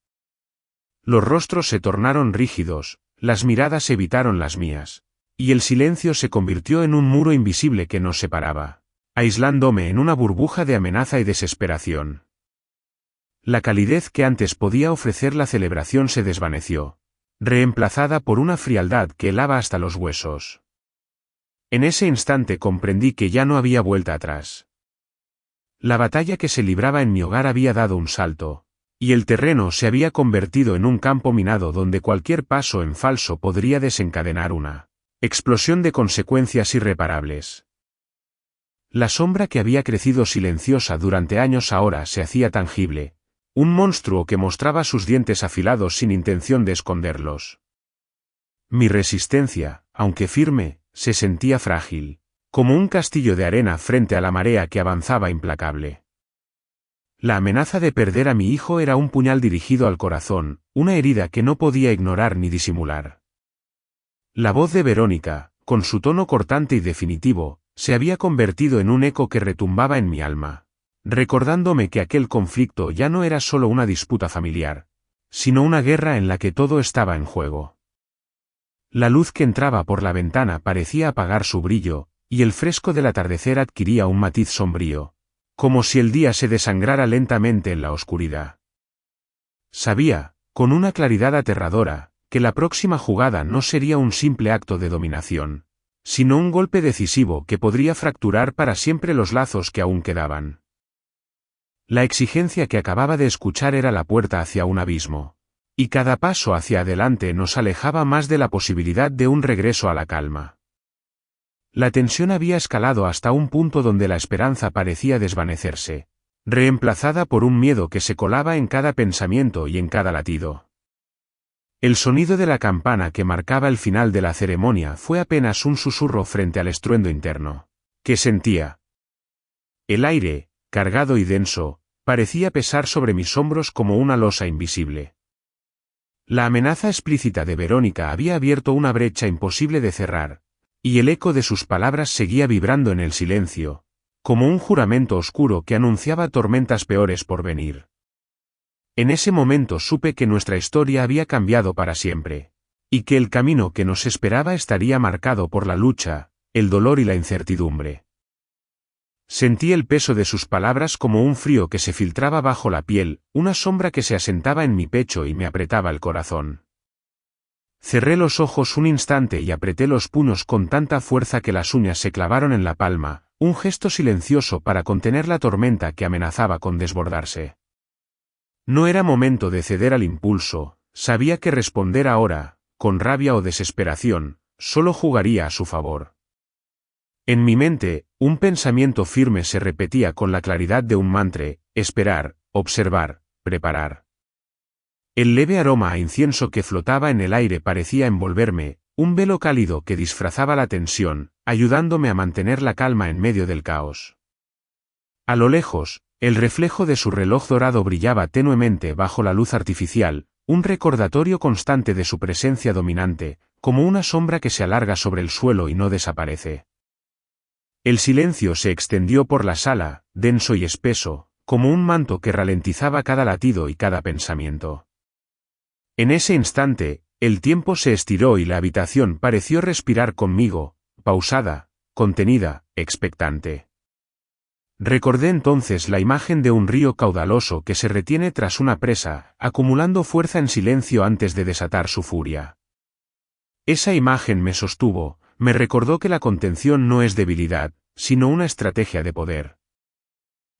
Los rostros se tornaron rígidos, las miradas evitaron las mías, y el silencio se convirtió en un muro invisible que nos separaba, aislándome en una burbuja de amenaza y desesperación. La calidez que antes podía ofrecer la celebración se desvaneció, reemplazada por una frialdad que helaba hasta los huesos. En ese instante comprendí que ya no había vuelta atrás. La batalla que se libraba en mi hogar había dado un salto, y el terreno se había convertido en un campo minado donde cualquier paso en falso podría desencadenar una Explosión de consecuencias irreparables. La sombra que había crecido silenciosa durante años ahora se hacía tangible, un monstruo que mostraba sus dientes afilados sin intención de esconderlos. Mi resistencia, aunque firme, se sentía frágil, como un castillo de arena frente a la marea que avanzaba implacable. La amenaza de perder a mi hijo era un puñal dirigido al corazón, una herida que no podía ignorar ni disimular. La voz de Verónica, con su tono cortante y definitivo, se había convertido en un eco que retumbaba en mi alma, recordándome que aquel conflicto ya no era solo una disputa familiar, sino una guerra en la que todo estaba en juego. La luz que entraba por la ventana parecía apagar su brillo, y el fresco del atardecer adquiría un matiz sombrío, como si el día se desangrara lentamente en la oscuridad. Sabía, con una claridad aterradora, que la próxima jugada no sería un simple acto de dominación, sino un golpe decisivo que podría fracturar para siempre los lazos que aún quedaban. La exigencia que acababa de escuchar era la puerta hacia un abismo, y cada paso hacia adelante nos alejaba más de la posibilidad de un regreso a la calma. La tensión había escalado hasta un punto donde la esperanza parecía desvanecerse, reemplazada por un miedo que se colaba en cada pensamiento y en cada latido. El sonido de la campana que marcaba el final de la ceremonia fue apenas un susurro frente al estruendo interno que sentía. El aire, cargado y denso, parecía pesar sobre mis hombros como una losa invisible. La amenaza explícita de Verónica había abierto una brecha imposible de cerrar, y el eco de sus palabras seguía vibrando en el silencio, como un juramento oscuro que anunciaba tormentas peores por venir. En ese momento supe que nuestra historia había cambiado para siempre, y que el camino que nos esperaba estaría marcado por la lucha, el dolor y la incertidumbre. Sentí el peso de sus palabras como un frío que se filtraba bajo la piel, una sombra que se asentaba en mi pecho y me apretaba el corazón. Cerré los ojos un instante y apreté los puños con tanta fuerza que las uñas se clavaron en la palma, un gesto silencioso para contener la tormenta que amenazaba con desbordarse. No era momento de ceder al impulso, sabía que responder ahora, con rabia o desesperación, solo jugaría a su favor. En mi mente, un pensamiento firme se repetía con la claridad de un mantra: esperar, observar, preparar. El leve aroma a incienso que flotaba en el aire parecía envolverme, un velo cálido que disfrazaba la tensión, ayudándome a mantener la calma en medio del caos. A lo lejos, el reflejo de su reloj dorado brillaba tenuemente bajo la luz artificial, un recordatorio constante de su presencia dominante, como una sombra que se alarga sobre el suelo y no desaparece. El silencio se extendió por la sala, denso y espeso, como un manto que ralentizaba cada latido y cada pensamiento. En ese instante, el tiempo se estiró y la habitación pareció respirar conmigo, pausada, contenida, expectante. Recordé entonces la imagen de un río caudaloso que se retiene tras una presa, acumulando fuerza en silencio antes de desatar su furia. Esa imagen me sostuvo, me recordó que la contención no es debilidad, sino una estrategia de poder.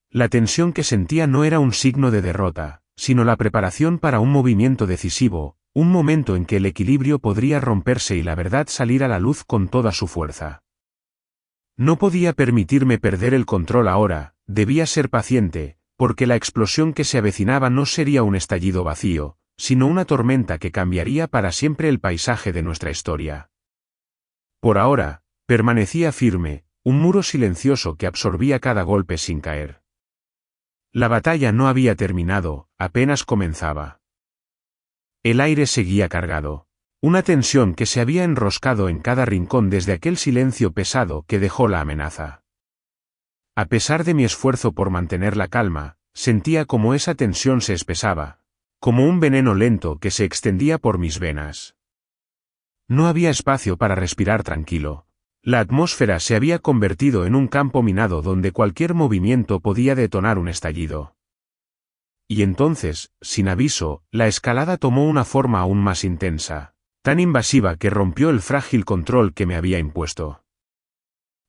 La tensión que sentía no era un signo de derrota, sino la preparación para un movimiento decisivo, un momento en que el equilibrio podría romperse y la verdad salir a la luz con toda su fuerza. No podía permitirme perder el control ahora, debía ser paciente, porque la explosión que se avecinaba no sería un estallido vacío, sino una tormenta que cambiaría para siempre el paisaje de nuestra historia. Por ahora, permanecía firme, un muro silencioso que absorbía cada golpe sin caer. La batalla no había terminado, apenas comenzaba. El aire seguía cargado. Una tensión que se había enroscado en cada rincón desde aquel silencio pesado que dejó la amenaza. A pesar de mi esfuerzo por mantener la calma, sentía como esa tensión se espesaba, como un veneno lento que se extendía por mis venas. No había espacio para respirar tranquilo. La atmósfera se había convertido en un campo minado donde cualquier movimiento podía detonar un estallido. Y entonces, sin aviso, la escalada tomó una forma aún más intensa, tan invasiva que rompió el frágil control que me había impuesto.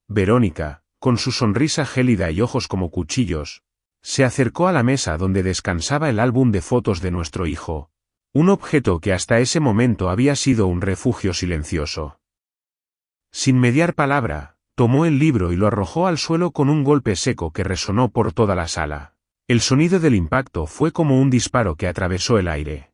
Verónica, con su sonrisa gélida y ojos como cuchillos, se acercó a la mesa donde descansaba el álbum de fotos de nuestro hijo, un objeto que hasta ese momento había sido un refugio silencioso. Sin mediar palabra, tomó el libro y lo arrojó al suelo con un golpe seco que resonó por toda la sala. El sonido del impacto fue como un disparo que atravesó el aire.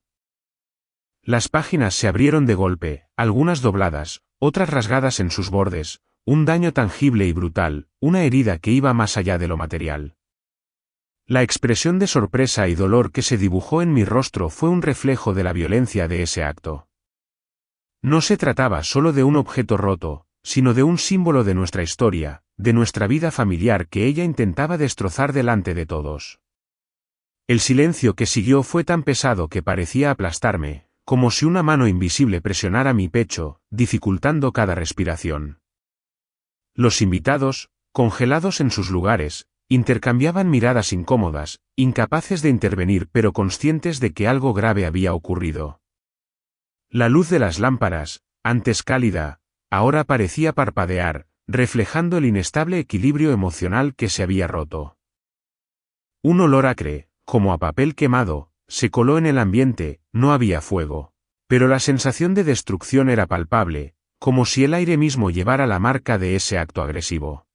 Las páginas se abrieron de golpe, algunas dobladas, otras rasgadas en sus bordes, un daño tangible y brutal, una herida que iba más allá de lo material. La expresión de sorpresa y dolor que se dibujó en mi rostro fue un reflejo de la violencia de ese acto. No se trataba solo de un objeto roto, sino de un símbolo de nuestra historia, de nuestra vida familiar que ella intentaba destrozar delante de todos. El silencio que siguió fue tan pesado que parecía aplastarme, como si una mano invisible presionara mi pecho, dificultando cada respiración. Los invitados, congelados en sus lugares, intercambiaban miradas incómodas, incapaces de intervenir pero conscientes de que algo grave había ocurrido. La luz de las lámparas, antes cálida, ahora parecía parpadear, reflejando el inestable equilibrio emocional que se había roto. Un olor acre, como a papel quemado, se coló en el ambiente, no había fuego. Pero la sensación de destrucción era palpable, como si el aire mismo llevara la marca de ese acto agresivo.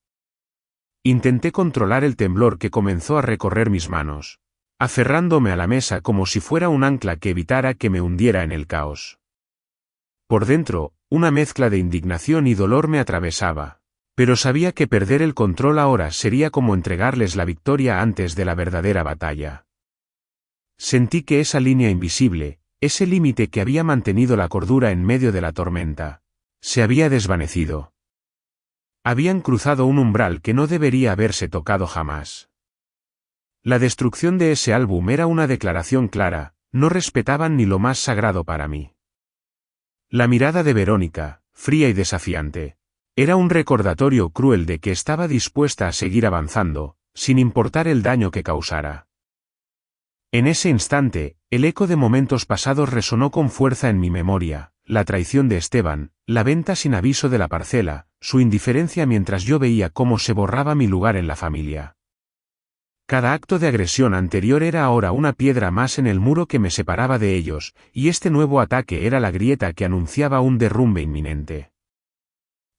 Intenté controlar el temblor que comenzó a recorrer mis manos, aferrándome a la mesa como si fuera un ancla que evitara que me hundiera en el caos. Por dentro, una mezcla de indignación y dolor me atravesaba, pero sabía que perder el control ahora sería como entregarles la victoria antes de la verdadera batalla. Sentí que esa línea invisible, ese límite que había mantenido la cordura en medio de la tormenta, se había desvanecido. Habían cruzado un umbral que no debería haberse tocado jamás. La destrucción de ese álbum era una declaración clara, no respetaban ni lo más sagrado para mí. La mirada de Verónica, fría y desafiante, era un recordatorio cruel de que estaba dispuesta a seguir avanzando, sin importar el daño que causara. En ese instante, el eco de momentos pasados resonó con fuerza en mi memoria, la traición de Esteban, la venta sin aviso de la parcela, su indiferencia mientras yo veía cómo se borraba mi lugar en la familia. Cada acto de agresión anterior era ahora una piedra más en el muro que me separaba de ellos, y este nuevo ataque era la grieta que anunciaba un derrumbe inminente.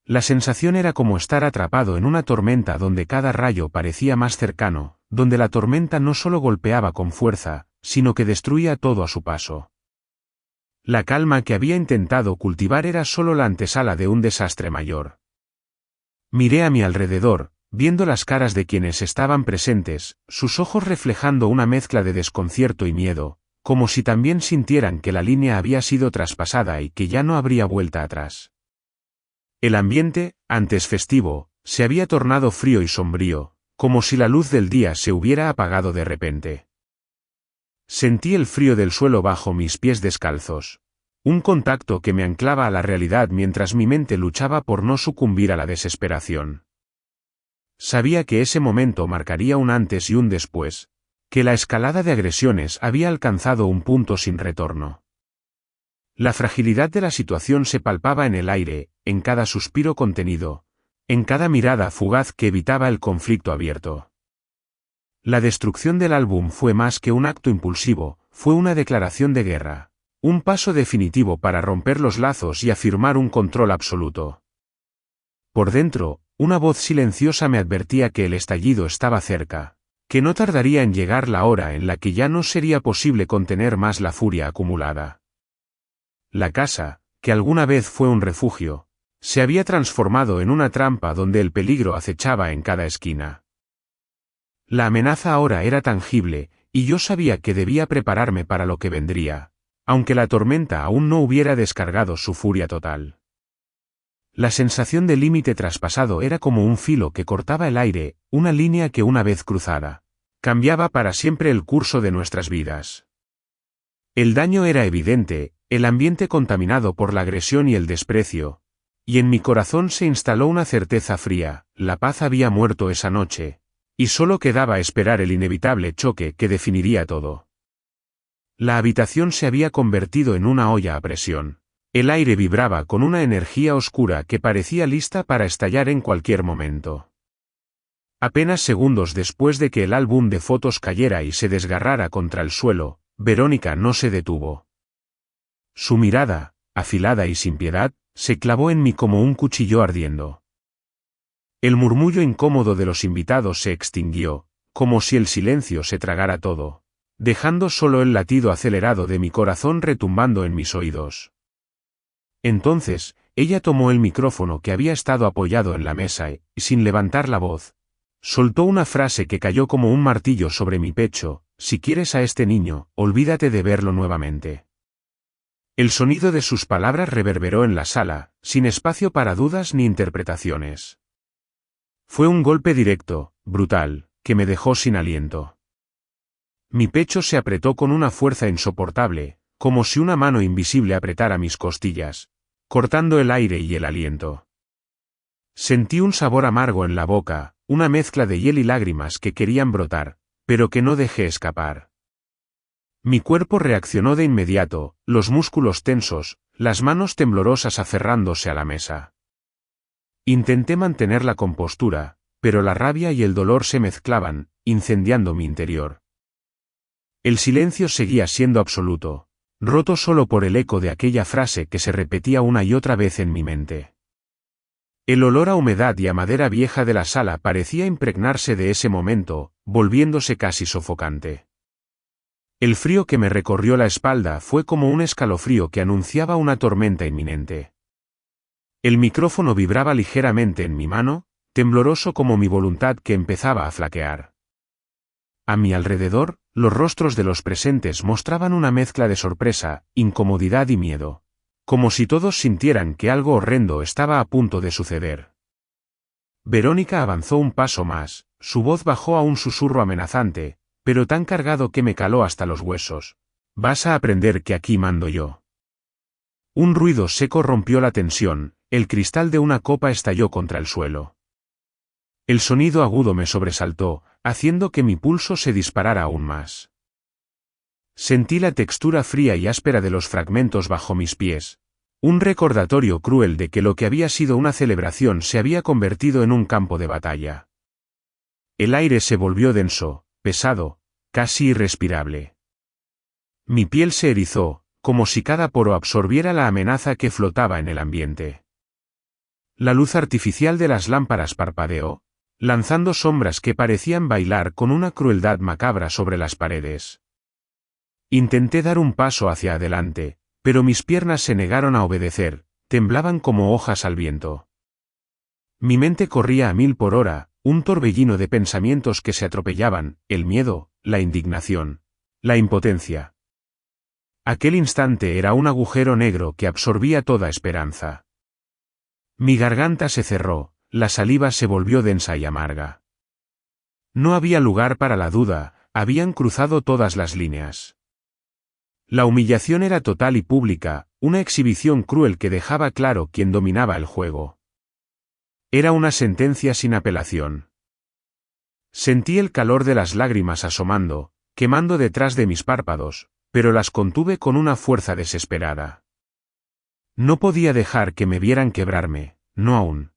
La sensación era como estar atrapado en una tormenta donde cada rayo parecía más cercano, donde la tormenta no solo golpeaba con fuerza, sino que destruía todo a su paso. La calma que había intentado cultivar era solo la antesala de un desastre mayor. Miré a mi alrededor, viendo las caras de quienes estaban presentes, sus ojos reflejando una mezcla de desconcierto y miedo, como si también sintieran que la línea había sido traspasada y que ya no habría vuelta atrás. El ambiente, antes festivo, se había tornado frío y sombrío, como si la luz del día se hubiera apagado de repente. Sentí el frío del suelo bajo mis pies descalzos, un contacto que me anclaba a la realidad mientras mi mente luchaba por no sucumbir a la desesperación. Sabía que ese momento marcaría un antes y un después, que la escalada de agresiones había alcanzado un punto sin retorno. La fragilidad de la situación se palpaba en el aire, en cada suspiro contenido, en cada mirada fugaz que evitaba el conflicto abierto. La destrucción del álbum fue más que un acto impulsivo, fue una declaración de guerra, un paso definitivo para romper los lazos y afirmar un control absoluto. Por dentro, una voz silenciosa me advertía que el estallido estaba cerca, que no tardaría en llegar la hora en la que ya no sería posible contener más la furia acumulada. La casa, que alguna vez fue un refugio, se había transformado en una trampa donde el peligro acechaba en cada esquina. La amenaza ahora era tangible, y yo sabía que debía prepararme para lo que vendría, aunque la tormenta aún no hubiera descargado su furia total. La sensación de límite traspasado era como un filo que cortaba el aire, una línea que una vez cruzada, cambiaba para siempre el curso de nuestras vidas. El daño era evidente, el ambiente contaminado por la agresión y el desprecio, y en mi corazón se instaló una certeza fría: la paz había muerto esa noche, y solo quedaba esperar el inevitable choque que definiría todo. La habitación se había convertido en una olla a presión. El aire vibraba con una energía oscura que parecía lista para estallar en cualquier momento. Apenas segundos después de que el álbum de fotos cayera y se desgarrara contra el suelo, Verónica no se detuvo. Su mirada, afilada y sin piedad, se clavó en mí como un cuchillo ardiendo. El murmullo incómodo de los invitados se extinguió, como si el silencio se tragara todo, dejando solo el latido acelerado de mi corazón retumbando en mis oídos. Entonces, ella tomó el micrófono que había estado apoyado en la mesa y, sin levantar la voz, soltó una frase que cayó como un martillo sobre mi pecho: si quieres a este niño, olvídate de verlo nuevamente. El sonido de sus palabras reverberó en la sala, sin espacio para dudas ni interpretaciones. Fue un golpe directo, brutal, que me dejó sin aliento. Mi pecho se apretó con una fuerza insoportable, como si una mano invisible apretara mis costillas, cortando el aire y el aliento. Sentí un sabor amargo en la boca, una mezcla de hiel y lágrimas que querían brotar, pero que no dejé escapar. Mi cuerpo reaccionó de inmediato, los músculos tensos, las manos temblorosas aferrándose a la mesa. Intenté mantener la compostura, pero la rabia y el dolor se mezclaban, incendiando mi interior. El silencio seguía siendo absoluto, roto solo por el eco de aquella frase que se repetía una y otra vez en mi mente. El olor a humedad y a madera vieja de la sala parecía impregnarse de ese momento, volviéndose casi sofocante. El frío que me recorrió la espalda fue como un escalofrío que anunciaba una tormenta inminente. El micrófono vibraba ligeramente en mi mano, tembloroso como mi voluntad que empezaba a flaquear. A mi alrededor, los rostros de los presentes mostraban una mezcla de sorpresa, incomodidad y miedo, como si todos sintieran que algo horrendo estaba a punto de suceder. Verónica avanzó un paso más, su voz bajó a un susurro amenazante, pero tan cargado que me caló hasta los huesos. Vas a aprender que aquí mando yo. Un ruido seco rompió la tensión, el cristal de una copa estalló contra el suelo. El sonido agudo me sobresaltó, haciendo que mi pulso se disparara aún más. Sentí la textura fría y áspera de los fragmentos bajo mis pies, un recordatorio cruel de que lo que había sido una celebración se había convertido en un campo de batalla. El aire se volvió denso, pesado, casi irrespirable. Mi piel se erizó, como si cada poro absorbiera la amenaza que flotaba en el ambiente. La luz artificial de las lámparas parpadeó, lanzando sombras que parecían bailar con una crueldad macabra sobre las paredes. Intenté dar un paso hacia adelante, pero mis piernas se negaron a obedecer, temblaban como hojas al viento. Mi mente corría a 1000 por hora, un torbellino de pensamientos que se atropellaban, el miedo, la indignación, la impotencia. Aquel instante era un agujero negro que absorbía toda esperanza. Mi garganta se cerró, la saliva se volvió densa y amarga. No había lugar para la duda, habían cruzado todas las líneas. La humillación era total y pública, una exhibición cruel que dejaba claro quién dominaba el juego. Era una sentencia sin apelación. Sentí el calor de las lágrimas asomando, quemando detrás de mis párpados, pero las contuve con una fuerza desesperada. No podía dejar que me vieran quebrarme, no aún.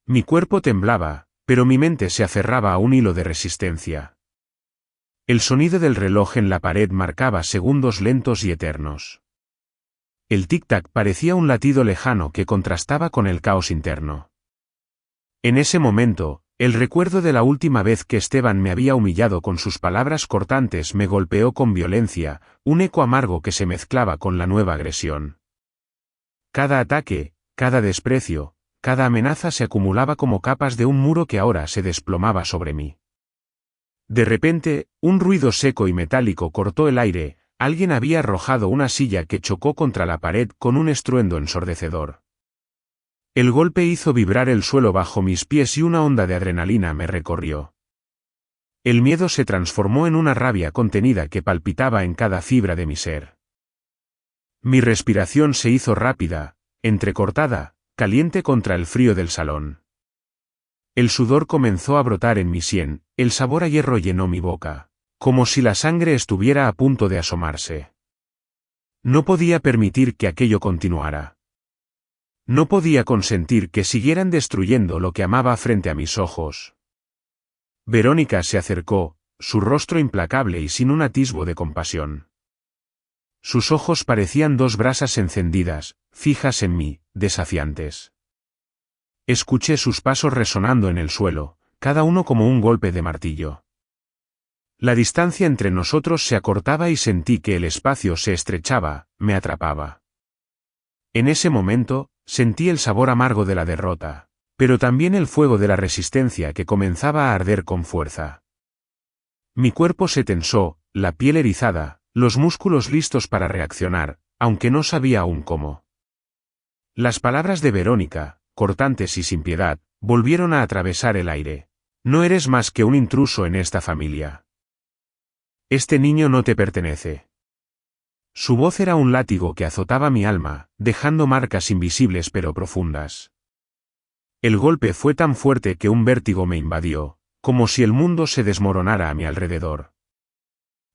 Mi cuerpo temblaba, pero mi mente se aferraba a un hilo de resistencia. El sonido del reloj en la pared marcaba segundos lentos y eternos. El tic-tac parecía un latido lejano que contrastaba con el caos interno. En ese momento, el recuerdo de la última vez que Esteban me había humillado con sus palabras cortantes me golpeó con violencia, un eco amargo que se mezclaba con la nueva agresión. Cada ataque, cada desprecio, cada amenaza se acumulaba como capas de un muro que ahora se desplomaba sobre mí. De repente, un ruido seco y metálico cortó el aire, alguien había arrojado una silla que chocó contra la pared con un estruendo ensordecedor. El golpe hizo vibrar el suelo bajo mis pies y una onda de adrenalina me recorrió. El miedo se transformó en una rabia contenida que palpitaba en cada fibra de mi ser. Mi respiración se hizo rápida, entrecortada, caliente contra el frío del salón. El sudor comenzó a brotar en mi sien, el sabor a hierro llenó mi boca, como si la sangre estuviera a punto de asomarse. No podía permitir que aquello continuara. No podía consentir que siguieran destruyendo lo que amaba frente a mis ojos. Verónica se acercó, su rostro implacable y sin un atisbo de compasión. Sus ojos parecían dos brasas encendidas, fijas en mí, desafiantes. Escuché sus pasos resonando en el suelo, cada uno como un golpe de martillo. La distancia entre nosotros se acortaba y sentí que el espacio se estrechaba, me atrapaba. En ese momento, sentí el sabor amargo de la derrota, pero también el fuego de la resistencia que comenzaba a arder con fuerza. Mi cuerpo se tensó, la piel erizada, los músculos listos para reaccionar, aunque no sabía aún cómo. Las palabras de Verónica, cortantes y sin piedad, volvieron a atravesar el aire. No eres más que un intruso en esta familia. Este niño no te pertenece. Su voz era un látigo que azotaba mi alma, dejando marcas invisibles pero profundas. El golpe fue tan fuerte que un vértigo me invadió, como si el mundo se desmoronara a mi alrededor.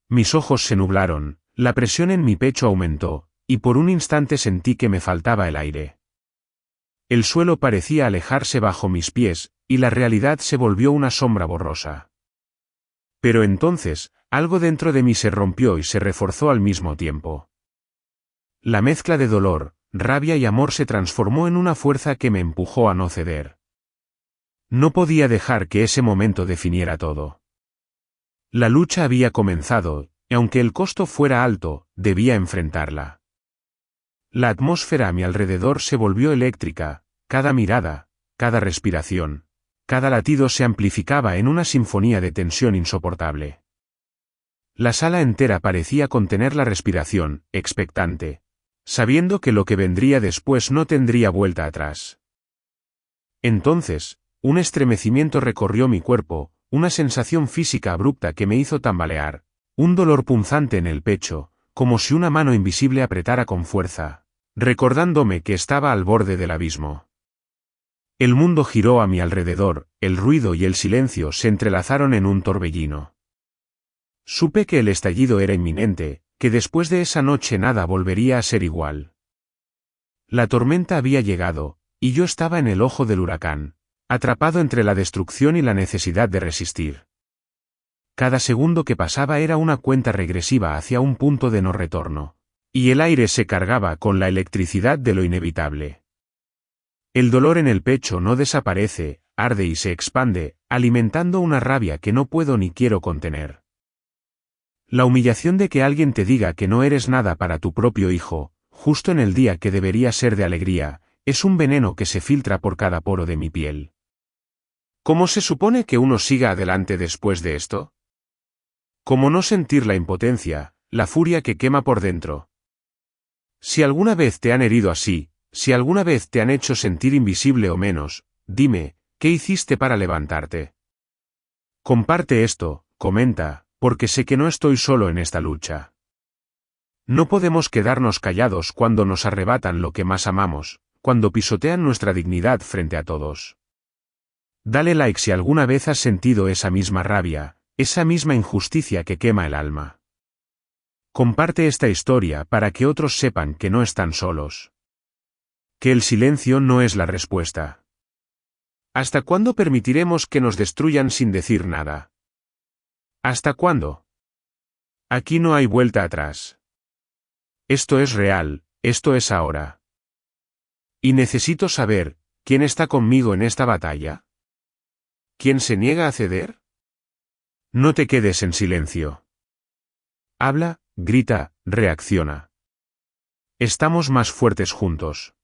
Mis ojos se nublaron, la presión en mi pecho aumentó, y por un instante sentí que me faltaba el aire. El suelo parecía alejarse bajo mis pies, y la realidad se volvió una sombra borrosa. Pero entonces, algo dentro de mí se rompió y se reforzó al mismo tiempo. La mezcla de dolor, rabia y amor se transformó en una fuerza que me empujó a no ceder. No podía dejar que ese momento definiera todo. La lucha había comenzado, y aunque el costo fuera alto, debía enfrentarla. La atmósfera a mi alrededor se volvió eléctrica, cada mirada, cada respiración, cada latido se amplificaba en una sinfonía de tensión insoportable. La sala entera parecía contener la respiración, expectante, sabiendo que lo que vendría después no tendría vuelta atrás. Entonces, un estremecimiento recorrió mi cuerpo, una sensación física abrupta que me hizo tambalear, un dolor punzante en el pecho, como si una mano invisible apretara con fuerza, recordándome que estaba al borde del abismo. El mundo giró a mi alrededor, el ruido y el silencio se entrelazaron en un torbellino. Supe que el estallido era inminente, que después de esa noche nada volvería a ser igual. La tormenta había llegado, y yo estaba en el ojo del huracán, atrapado entre la destrucción y la necesidad de resistir. Cada segundo que pasaba era una cuenta regresiva hacia un punto de no retorno, y el aire se cargaba con la electricidad de lo inevitable. El dolor en el pecho no desaparece, arde y se expande, alimentando una rabia que no puedo ni quiero contener. La humillación de que alguien te diga que no eres nada para tu propio hijo, justo en el día que debería ser de alegría, es un veneno que se filtra por cada poro de mi piel. ¿Cómo se supone que uno siga adelante después de esto? ¿Cómo no sentir la impotencia, la furia que quema por dentro? Si alguna vez te han herido así, si alguna vez te han hecho sentir invisible o menos, dime, ¿qué hiciste para levantarte? Comparte esto, comenta, porque sé que no estoy solo en esta lucha. No podemos quedarnos callados cuando nos arrebatan lo que más amamos, cuando pisotean nuestra dignidad frente a todos. Dale like si alguna vez has sentido esa misma rabia, esa misma injusticia que quema el alma. Comparte esta historia para que otros sepan que no están solos. Que el silencio no es la respuesta. ¿Hasta cuándo permitiremos que nos destruyan sin decir nada? ¿Hasta cuándo? Aquí no hay vuelta atrás. Esto es real, esto es ahora. Y necesito saber, ¿quién está conmigo en esta batalla? ¿Quién se niega a ceder? No te quedes en silencio. Habla, grita, reacciona. Estamos más fuertes juntos.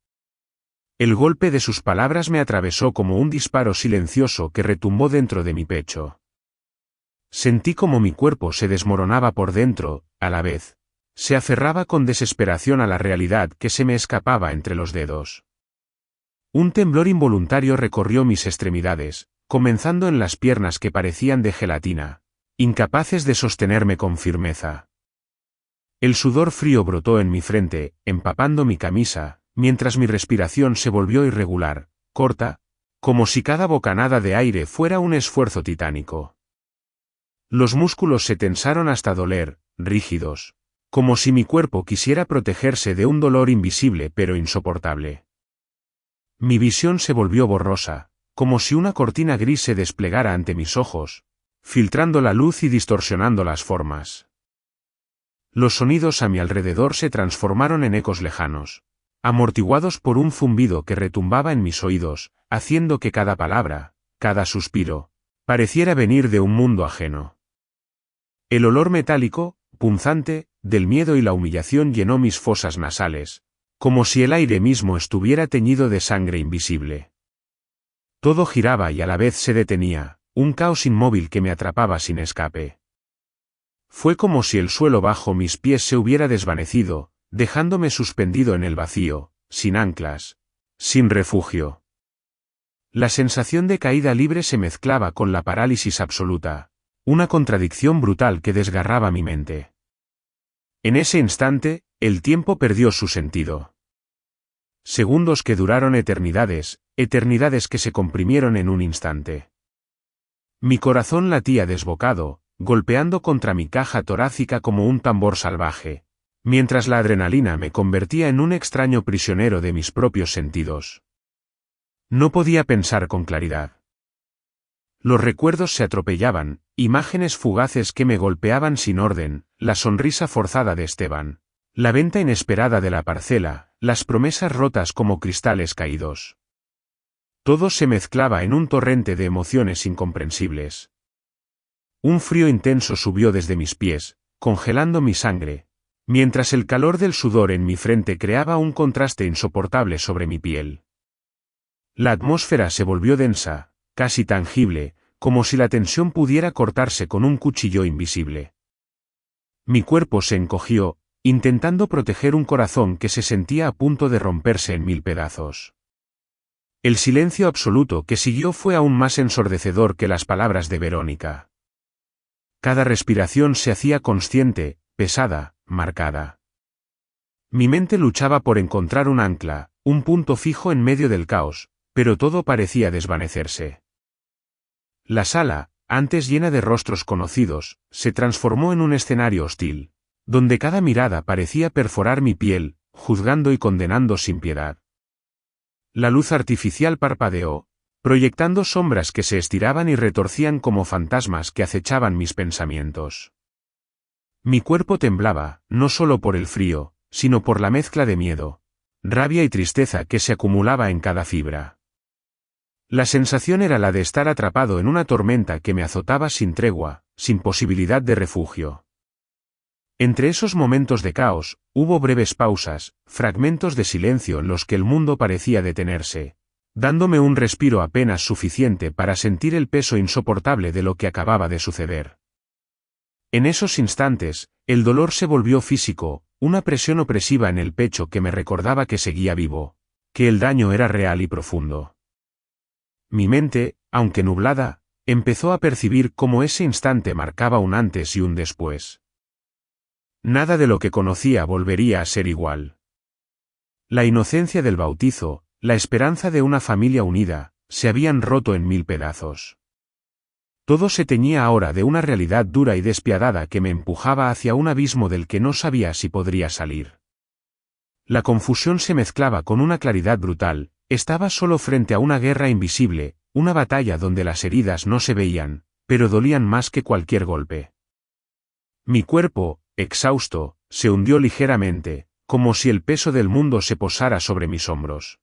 El golpe de sus palabras me atravesó como un disparo silencioso que retumbó dentro de mi pecho. Sentí como mi cuerpo se desmoronaba por dentro, a la vez. Se aferraba con desesperación a la realidad que se me escapaba entre los dedos. Un temblor involuntario recorrió mis extremidades, comenzando en las piernas que parecían de gelatina, incapaces de sostenerme con firmeza. El sudor frío brotó en mi frente, empapando mi camisa, mientras mi respiración se volvió irregular, corta, como si cada bocanada de aire fuera un esfuerzo titánico. Los músculos se tensaron hasta doler, rígidos, como si mi cuerpo quisiera protegerse de un dolor invisible pero insoportable. Mi visión se volvió borrosa, como si una cortina gris se desplegara ante mis ojos, filtrando la luz y distorsionando las formas. Los sonidos a mi alrededor se transformaron en ecos lejanos, amortiguados por un zumbido que retumbaba en mis oídos, haciendo que cada palabra, cada suspiro, pareciera venir de un mundo ajeno. El olor metálico, punzante, del miedo y la humillación llenó mis fosas nasales, como si el aire mismo estuviera teñido de sangre invisible. Todo giraba y a la vez se detenía, un caos inmóvil que me atrapaba sin escape. Fue como si el suelo bajo mis pies se hubiera desvanecido, dejándome suspendido en el vacío, sin anclas, sin refugio. La sensación de caída libre se mezclaba con la parálisis absoluta, una contradicción brutal que desgarraba mi mente. En ese instante, el tiempo perdió su sentido. Segundos que duraron eternidades, eternidades que se comprimieron en un instante. Mi corazón latía desbocado, golpeando contra mi caja torácica como un tambor salvaje, mientras la adrenalina me convertía en un extraño prisionero de mis propios sentidos. No podía pensar con claridad. Los recuerdos se atropellaban, imágenes fugaces que me golpeaban sin orden, la sonrisa forzada de Esteban, la venta inesperada de la parcela, las promesas rotas como cristales caídos. Todo se mezclaba en un torrente de emociones incomprensibles. Un frío intenso subió desde mis pies, congelando mi sangre, mientras el calor del sudor en mi frente creaba un contraste insoportable sobre mi piel. La atmósfera se volvió densa, casi tangible, como si la tensión pudiera cortarse con un cuchillo invisible. Mi cuerpo se encogió, intentando proteger un corazón que se sentía a punto de romperse en mil pedazos. El silencio absoluto que siguió fue aún más ensordecedor que las palabras de Verónica. Cada respiración se hacía consciente, pesada, marcada. Mi mente luchaba por encontrar un ancla, un punto fijo en medio del caos, pero todo parecía desvanecerse. La sala, antes llena de rostros conocidos, se transformó en un escenario hostil, donde cada mirada parecía perforar mi piel, juzgando y condenando sin piedad. La luz artificial parpadeó, proyectando sombras que se estiraban y retorcían como fantasmas que acechaban mis pensamientos. Mi cuerpo temblaba, no solo por el frío, sino por la mezcla de miedo, rabia y tristeza que se acumulaba en cada fibra. La sensación era la de estar atrapado en una tormenta que me azotaba sin tregua, sin posibilidad de refugio. Entre esos momentos de caos, hubo breves pausas, fragmentos de silencio en los que el mundo parecía detenerse, dándome un respiro apenas suficiente para sentir el peso insoportable de lo que acababa de suceder. En esos instantes, el dolor se volvió físico, una presión opresiva en el pecho que me recordaba que seguía vivo, que el daño era real y profundo. Mi mente, aunque nublada, empezó a percibir cómo ese instante marcaba un antes y un después. Nada de lo que conocía volvería a ser igual. La inocencia del bautizo, la esperanza de una familia unida, se habían roto en mil pedazos. Todo se teñía ahora de una realidad dura y despiadada que me empujaba hacia un abismo del que no sabía si podría salir. La confusión se mezclaba con una claridad brutal, estaba solo frente a una guerra invisible, una batalla donde las heridas no se veían, pero dolían más que cualquier golpe. Mi cuerpo, exhausto, se hundió ligeramente, como si el peso del mundo se posara sobre mis hombros.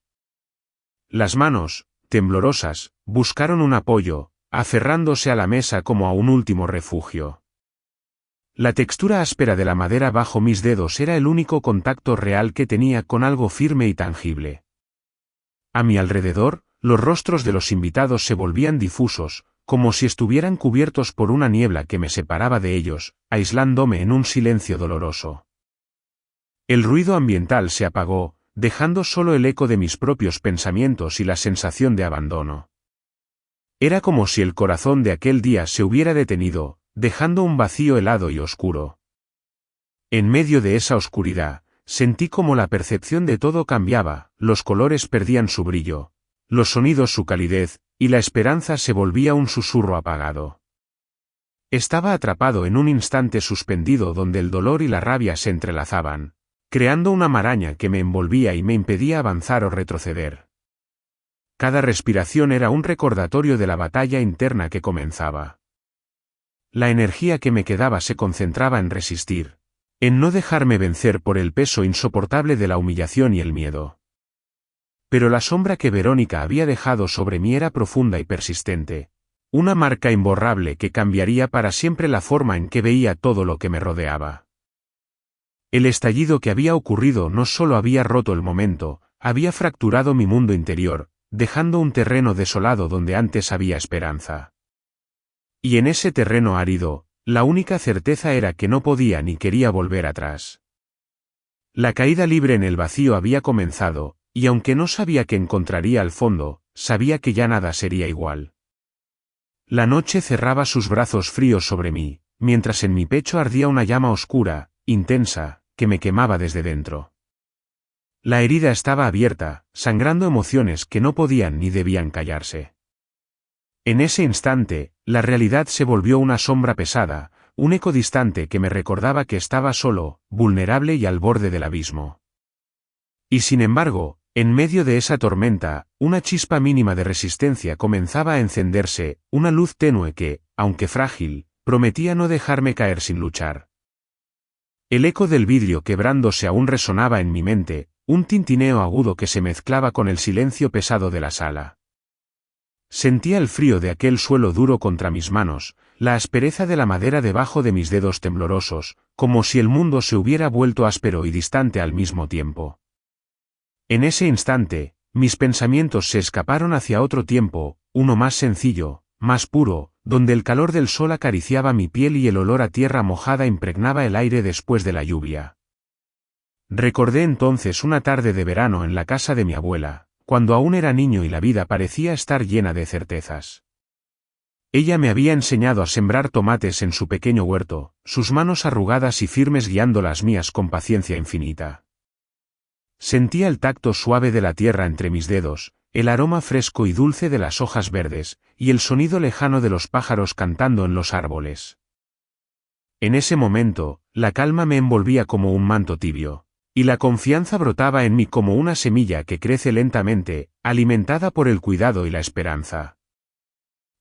Las manos, temblorosas, buscaron un apoyo, aferrándose a la mesa como a un último refugio. La textura áspera de la madera bajo mis dedos era el único contacto real que tenía con algo firme y tangible. A mi alrededor, los rostros de los invitados se volvían difusos, como si estuvieran cubiertos por una niebla que me separaba de ellos, aislándome en un silencio doloroso. El ruido ambiental se apagó, dejando solo el eco de mis propios pensamientos y la sensación de abandono. Era como si el corazón de aquel día se hubiera detenido, dejando un vacío helado y oscuro. En medio de esa oscuridad, sentí como la percepción de todo cambiaba, los colores perdían su brillo, los sonidos su calidez, y la esperanza se volvía un susurro apagado. Estaba atrapado en un instante suspendido donde el dolor y la rabia se entrelazaban, creando una maraña que me envolvía y me impedía avanzar o retroceder. Cada respiración era un recordatorio de la batalla interna que comenzaba. La energía que me quedaba se concentraba en resistir, en no dejarme vencer por el peso insoportable de la humillación y el miedo. Pero la sombra que Verónica había dejado sobre mí era profunda y persistente, una marca imborrable que cambiaría para siempre la forma en que veía todo lo que me rodeaba. El estallido que había ocurrido no solo había roto el momento, había fracturado mi mundo interior, dejando un terreno desolado donde antes había esperanza. Y en ese terreno árido, la única certeza era que no podía ni quería volver atrás. La caída libre en el vacío había comenzado, y aunque no sabía qué encontraría al fondo, sabía que ya nada sería igual. La noche cerraba sus brazos fríos sobre mí, mientras en mi pecho ardía una llama oscura, intensa, que me quemaba desde dentro. La herida estaba abierta, sangrando emociones que no podían ni debían callarse. En ese instante, la realidad se volvió una sombra pesada, un eco distante que me recordaba que estaba solo, vulnerable y al borde del abismo. Y sin embargo, en medio de esa tormenta, una chispa mínima de resistencia comenzaba a encenderse, una luz tenue que, aunque frágil, prometía no dejarme caer sin luchar. El eco del vidrio quebrándose aún resonaba en mi mente, un tintineo agudo que se mezclaba con el silencio pesado de la sala. Sentía el frío de aquel suelo duro contra mis manos, la aspereza de la madera debajo de mis dedos temblorosos, como si el mundo se hubiera vuelto áspero y distante al mismo tiempo. En ese instante, mis pensamientos se escaparon hacia otro tiempo, uno más sencillo, más puro, donde el calor del sol acariciaba mi piel y el olor a tierra mojada impregnaba el aire después de la lluvia. Recordé entonces una tarde de verano en la casa de mi abuela, cuando aún era niño y la vida parecía estar llena de certezas. Ella me había enseñado a sembrar tomates en su pequeño huerto, sus manos arrugadas y firmes guiando las mías con paciencia infinita. Sentía el tacto suave de la tierra entre mis dedos, el aroma fresco y dulce de las hojas verdes, y el sonido lejano de los pájaros cantando en los árboles. En ese momento, la calma me envolvía como un manto tibio, y la confianza brotaba en mí como una semilla que crece lentamente, alimentada por el cuidado y la esperanza.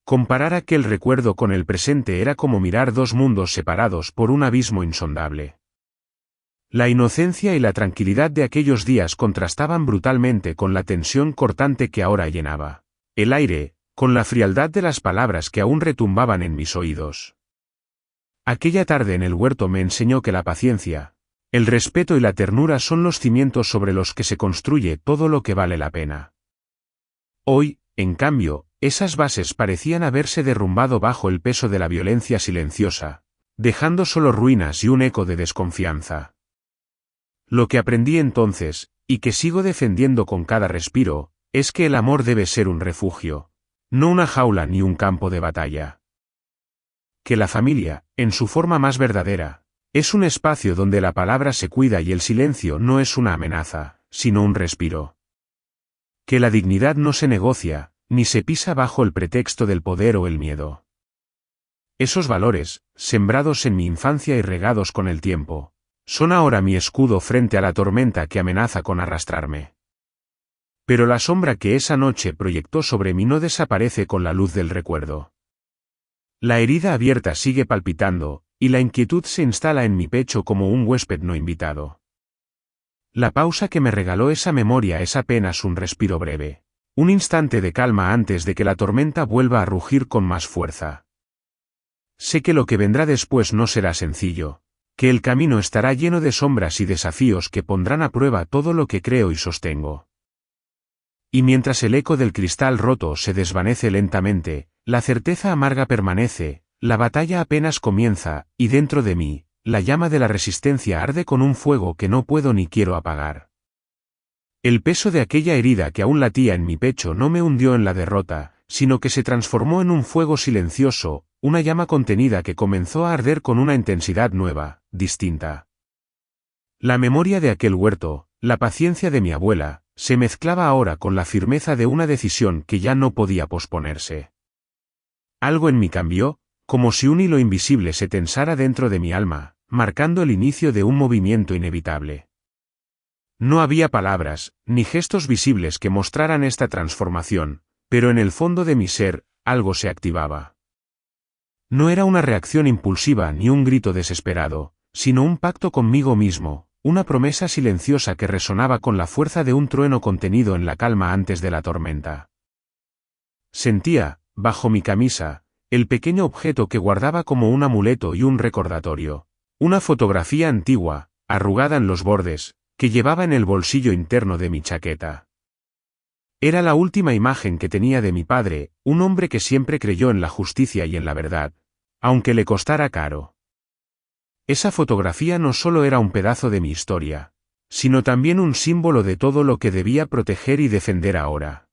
Comparar aquel recuerdo con el presente era como mirar dos mundos separados por un abismo insondable. La inocencia y la tranquilidad de aquellos días contrastaban brutalmente con la tensión cortante que ahora llenaba el aire, con la frialdad de las palabras que aún retumbaban en mis oídos. Aquella tarde en el huerto me enseñó que la paciencia, el respeto y la ternura son los cimientos sobre los que se construye todo lo que vale la pena. Hoy, en cambio, esas bases parecían haberse derrumbado bajo el peso de la violencia silenciosa, dejando solo ruinas y un eco de desconfianza. Lo que aprendí entonces, y que sigo defendiendo con cada respiro, es que el amor debe ser un refugio, no una jaula ni un campo de batalla. Que la familia, en su forma más verdadera, es un espacio donde la palabra se cuida y el silencio no es una amenaza, sino un respiro. Que la dignidad no se negocia, ni se pisa bajo el pretexto del poder o el miedo. Esos valores, sembrados en mi infancia y regados con el tiempo, son ahora mi escudo frente a la tormenta que amenaza con arrastrarme. Pero la sombra que esa noche proyectó sobre mí no desaparece con la luz del recuerdo. La herida abierta sigue palpitando, y la inquietud se instala en mi pecho como un huésped no invitado. La pausa que me regaló esa memoria es apenas un respiro breve, un instante de calma antes de que la tormenta vuelva a rugir con más fuerza. Sé que lo que vendrá después no será sencillo, que el camino estará lleno de sombras y desafíos que pondrán a prueba todo lo que creo y sostengo. Y mientras el eco del cristal roto se desvanece lentamente, la certeza amarga permanece, la batalla apenas comienza, y dentro de mí, la llama de la resistencia arde con un fuego que no puedo ni quiero apagar. El peso de aquella herida que aún latía en mi pecho no me hundió en la derrota, sino que se transformó en un fuego silencioso, una llama contenida que comenzó a arder con una intensidad nueva, distinta. La memoria de aquel huerto, la paciencia de mi abuela, se mezclaba ahora con la firmeza de una decisión que ya no podía posponerse. Algo en mí cambió, como si un hilo invisible se tensara dentro de mi alma, marcando el inicio de un movimiento inevitable. No había palabras, ni gestos visibles que mostraran esta transformación, pero en el fondo de mi ser, algo se activaba. No era una reacción impulsiva ni un grito desesperado, sino un pacto conmigo mismo, una promesa silenciosa que resonaba con la fuerza de un trueno contenido en la calma antes de la tormenta. Sentía, bajo mi camisa, el pequeño objeto que guardaba como un amuleto y un recordatorio. Una fotografía antigua, arrugada en los bordes, que llevaba en el bolsillo interno de mi chaqueta. Era la última imagen que tenía de mi padre, un hombre que siempre creyó en la justicia y en la verdad, aunque le costara caro. Esa fotografía no solo era un pedazo de mi historia, sino también un símbolo de todo lo que debía proteger y defender ahora.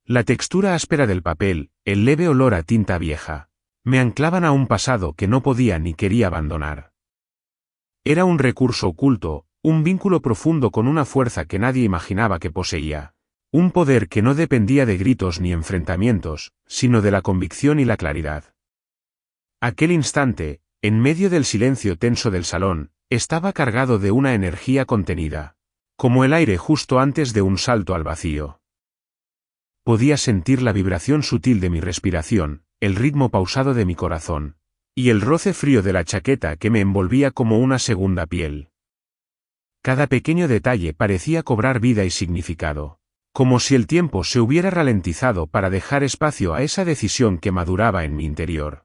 La textura áspera del papel, el leve olor a tinta vieja, me anclaban a un pasado que no podía ni quería abandonar. Era un recurso oculto, un vínculo profundo con una fuerza que nadie imaginaba que poseía, un poder que no dependía de gritos ni enfrentamientos, sino de la convicción y la claridad. Aquel instante, en medio del silencio tenso del salón, estaba cargado de una energía contenida, como el aire justo antes de un salto al vacío. Podía sentir la vibración sutil de mi respiración, el ritmo pausado de mi corazón, y el roce frío de la chaqueta que me envolvía como una segunda piel. Cada pequeño detalle parecía cobrar vida y significado, como si el tiempo se hubiera ralentizado para dejar espacio a esa decisión que maduraba en mi interior.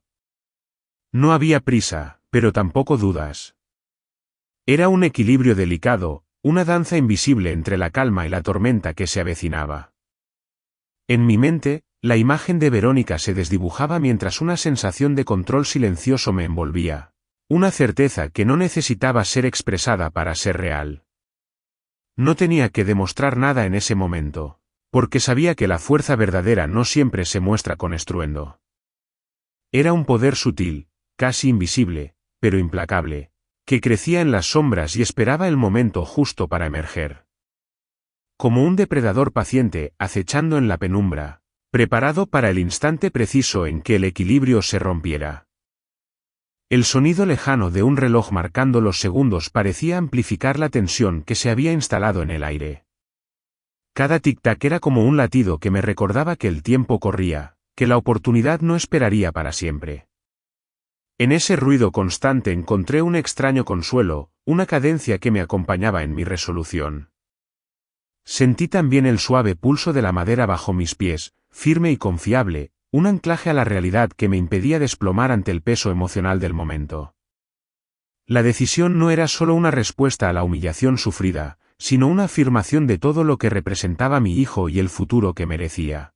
No había prisa, pero tampoco dudas. Era un equilibrio delicado, una danza invisible entre la calma y la tormenta que se avecinaba. En mi mente, la imagen de Verónica se desdibujaba mientras una sensación de control silencioso me envolvía, una certeza que no necesitaba ser expresada para ser real. No tenía que demostrar nada en ese momento, porque sabía que la fuerza verdadera no siempre se muestra con estruendo. Era un poder sutil, casi invisible, pero implacable, que crecía en las sombras y esperaba el momento justo para emerger. Como un depredador paciente acechando en la penumbra, preparado para el instante preciso en que el equilibrio se rompiera. El sonido lejano de un reloj marcando los segundos parecía amplificar la tensión que se había instalado en el aire. Cada tic-tac era como un latido que me recordaba que el tiempo corría, que la oportunidad no esperaría para siempre. En ese ruido constante encontré un extraño consuelo, una cadencia que me acompañaba en mi resolución. Sentí también el suave pulso de la madera bajo mis pies, firme y confiable, un anclaje a la realidad que me impedía desplomar ante el peso emocional del momento. La decisión no era solo una respuesta a la humillación sufrida, sino una afirmación de todo lo que representaba mi hijo y el futuro que merecía.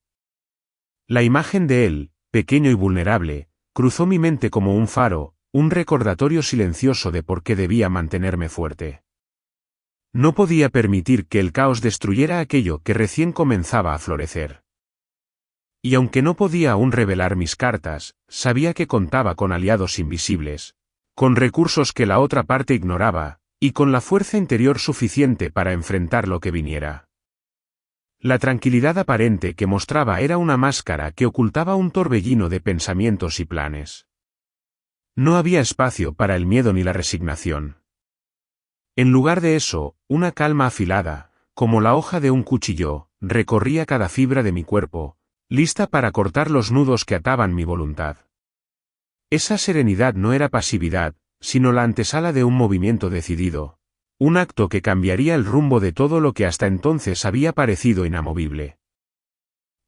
La imagen de él, pequeño y vulnerable, cruzó mi mente como un faro, un recordatorio silencioso de por qué debía mantenerme fuerte. No podía permitir que el caos destruyera aquello que recién comenzaba a florecer. Y aunque no podía aún revelar mis cartas, sabía que contaba con aliados invisibles, con recursos que la otra parte ignoraba, y con la fuerza interior suficiente para enfrentar lo que viniera. La tranquilidad aparente que mostraba era una máscara que ocultaba un torbellino de pensamientos y planes. No había espacio para el miedo ni la resignación. En lugar de eso, una calma afilada, como la hoja de un cuchillo, recorría cada fibra de mi cuerpo, lista para cortar los nudos que ataban mi voluntad. Esa serenidad no era pasividad, sino la antesala de un movimiento decidido, un acto que cambiaría el rumbo de todo lo que hasta entonces había parecido inamovible.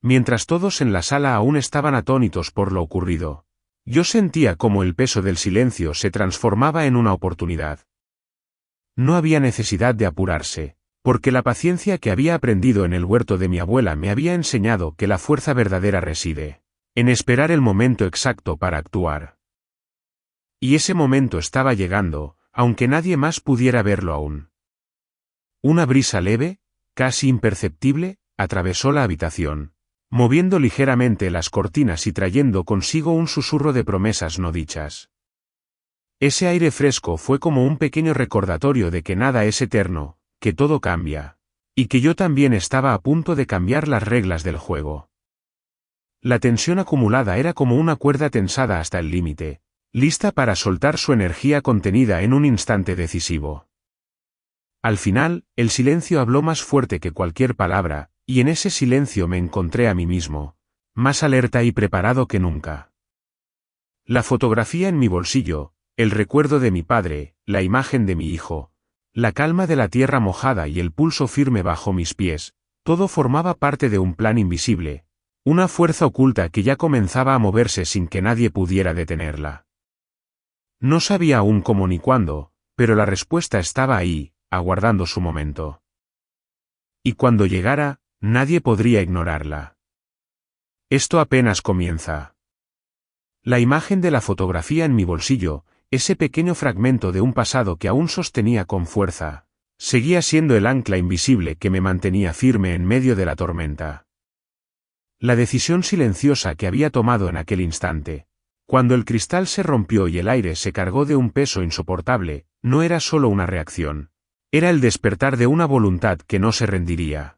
Mientras todos en la sala aún estaban atónitos por lo ocurrido, yo sentía cómo el peso del silencio se transformaba en una oportunidad. No había necesidad de apurarse, porque la paciencia que había aprendido en el huerto de mi abuela me había enseñado que la fuerza verdadera reside en esperar el momento exacto para actuar. Y ese momento estaba llegando, aunque nadie más pudiera verlo aún. Una brisa leve, casi imperceptible, atravesó la habitación, moviendo ligeramente las cortinas y trayendo consigo un susurro de promesas no dichas. Ese aire fresco fue como un pequeño recordatorio de que nada es eterno, que todo cambia, y que yo también estaba a punto de cambiar las reglas del juego. La tensión acumulada era como una cuerda tensada hasta el límite, lista para soltar su energía contenida en un instante decisivo. Al final, el silencio habló más fuerte que cualquier palabra, y en ese silencio me encontré a mí mismo, más alerta y preparado que nunca. La fotografía en mi bolsillo, El recuerdo de mi padre, la imagen de mi hijo, la calma de la tierra mojada y el pulso firme bajo mis pies, todo formaba parte de un plan invisible, una fuerza oculta que ya comenzaba a moverse sin que nadie pudiera detenerla. No sabía aún cómo ni cuándo, pero la respuesta estaba ahí, aguardando su momento. Y cuando llegara, nadie podría ignorarla. Esto apenas comienza. La imagen de la fotografía en mi bolsillo, ese pequeño fragmento de un pasado que aún sostenía con fuerza, seguía siendo el ancla invisible que me mantenía firme en medio de la tormenta. La decisión silenciosa que había tomado en aquel instante, cuando el cristal se rompió y el aire se cargó de un peso insoportable, no era solo una reacción, era el despertar de una voluntad que no se rendiría.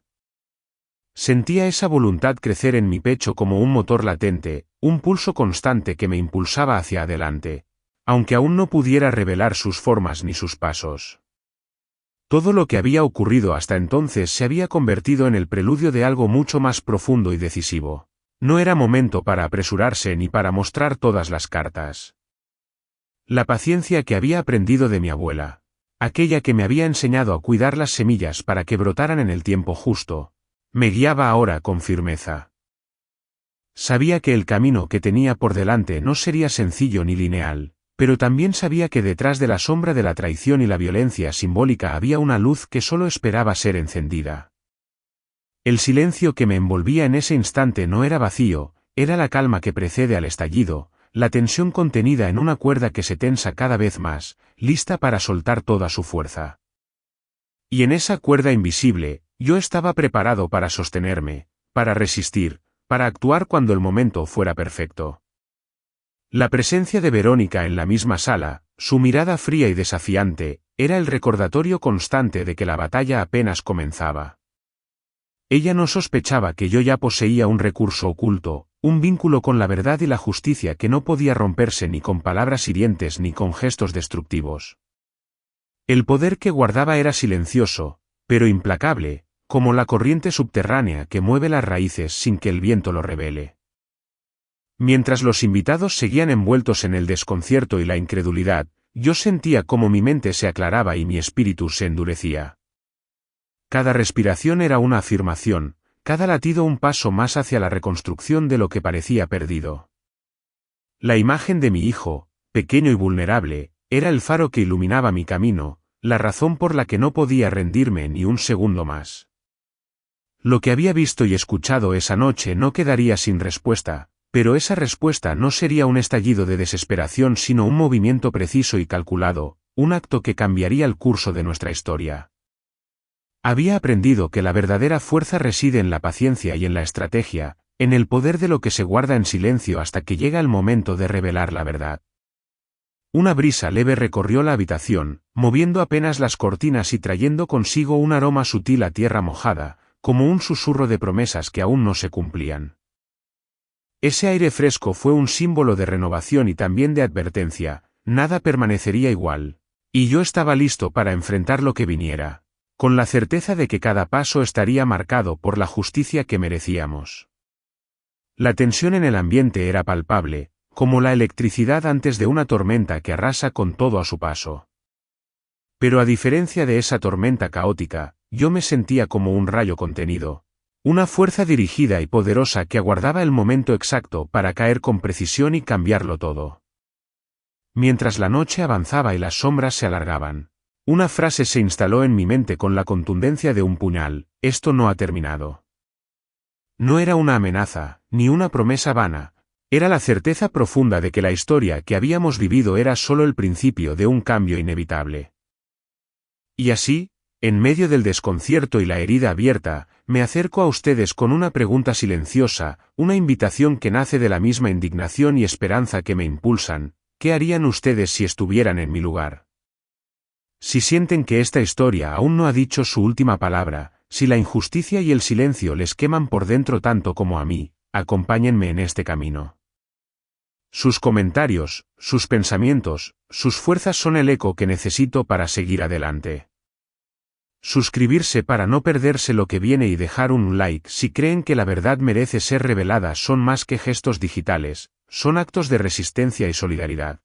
Sentía esa voluntad crecer en mi pecho como un motor latente, un pulso constante que me impulsaba hacia adelante, aunque aún no pudiera revelar sus formas ni sus pasos. Todo lo que había ocurrido hasta entonces se había convertido en el preludio de algo mucho más profundo y decisivo. No era momento para apresurarse ni para mostrar todas las cartas. La paciencia que había aprendido de mi abuela, aquella que me había enseñado a cuidar las semillas para que brotaran en el tiempo justo, me guiaba ahora con firmeza. Sabía que el camino que tenía por delante no sería sencillo ni lineal, pero también sabía que detrás de la sombra de la traición y la violencia simbólica había una luz que solo esperaba ser encendida. El silencio que me envolvía en ese instante no era vacío, era la calma que precede al estallido, la tensión contenida en una cuerda que se tensa cada vez más, lista para soltar toda su fuerza. Y en esa cuerda invisible, yo estaba preparado para sostenerme, para resistir, para actuar cuando el momento fuera perfecto. La presencia de Verónica en la misma sala, su mirada fría y desafiante, era el recordatorio constante de que la batalla apenas comenzaba. Ella no sospechaba que yo ya poseía un recurso oculto, un vínculo con la verdad y la justicia que no podía romperse ni con palabras hirientes ni con gestos destructivos. El poder que guardaba era silencioso, pero implacable, como la corriente subterránea que mueve las raíces sin que el viento lo revele. Mientras los invitados seguían envueltos en el desconcierto y la incredulidad, yo sentía cómo mi mente se aclaraba y mi espíritu se endurecía. Cada respiración era una afirmación, cada latido un paso más hacia la reconstrucción de lo que parecía perdido. La imagen de mi hijo, pequeño y vulnerable, era el faro que iluminaba mi camino, la razón por la que no podía rendirme ni un segundo más. Lo que había visto y escuchado esa noche no quedaría sin respuesta, pero esa respuesta no sería un estallido de desesperación sino un movimiento preciso y calculado, un acto que cambiaría el curso de nuestra historia. Había aprendido que la verdadera fuerza reside en la paciencia y en la estrategia, en el poder de lo que se guarda en silencio hasta que llega el momento de revelar la verdad. Una brisa leve recorrió la habitación, moviendo apenas las cortinas y trayendo consigo un aroma sutil a tierra mojada, como un susurro de promesas que aún no se cumplían. Ese aire fresco fue un símbolo de renovación y también de advertencia, nada permanecería igual, y yo estaba listo para enfrentar lo que viniera, con la certeza de que cada paso estaría marcado por la justicia que merecíamos. La tensión en el ambiente era palpable, como la electricidad antes de una tormenta que arrasa con todo a su paso. Pero a diferencia de esa tormenta caótica, yo me sentía como un rayo contenido. Una fuerza dirigida y poderosa que aguardaba el momento exacto para caer con precisión y cambiarlo todo. Mientras la noche avanzaba y las sombras se alargaban, una frase se instaló en mi mente con la contundencia de un puñal: esto no ha terminado. No era una amenaza, ni una promesa vana, era la certeza profunda de que la historia que habíamos vivido era solo el principio de un cambio inevitable. Y así, en medio del desconcierto y la herida abierta, me acerco a ustedes con una pregunta silenciosa, una invitación que nace de la misma indignación y esperanza que me impulsan: ¿qué harían ustedes si estuvieran en mi lugar? Si sienten que esta historia aún no ha dicho su última palabra, si la injusticia y el silencio les queman por dentro tanto como a mí, acompáñenme en este camino. Sus comentarios, sus pensamientos, sus fuerzas son el eco que necesito para seguir adelante. Suscribirse para no perderse lo que viene y dejar un like si creen que la verdad merece ser revelada son más que gestos digitales, son actos de resistencia y solidaridad.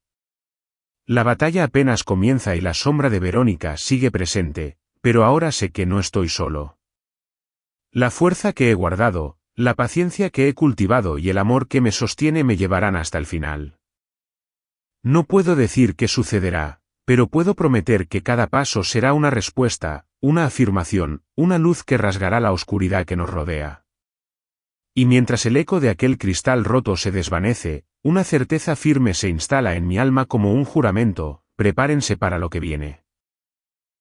La batalla apenas comienza y la sombra de Verónica sigue presente, pero ahora sé que no estoy solo. La fuerza que he guardado, la paciencia que he cultivado y el amor que me sostiene me llevarán hasta el final. No puedo decir qué sucederá, pero puedo prometer que cada paso será una respuesta, una afirmación, una luz que rasgará la oscuridad que nos rodea. Y mientras el eco de aquel cristal roto se desvanece, una certeza firme se instala en mi alma como un juramento: prepárense para lo que viene.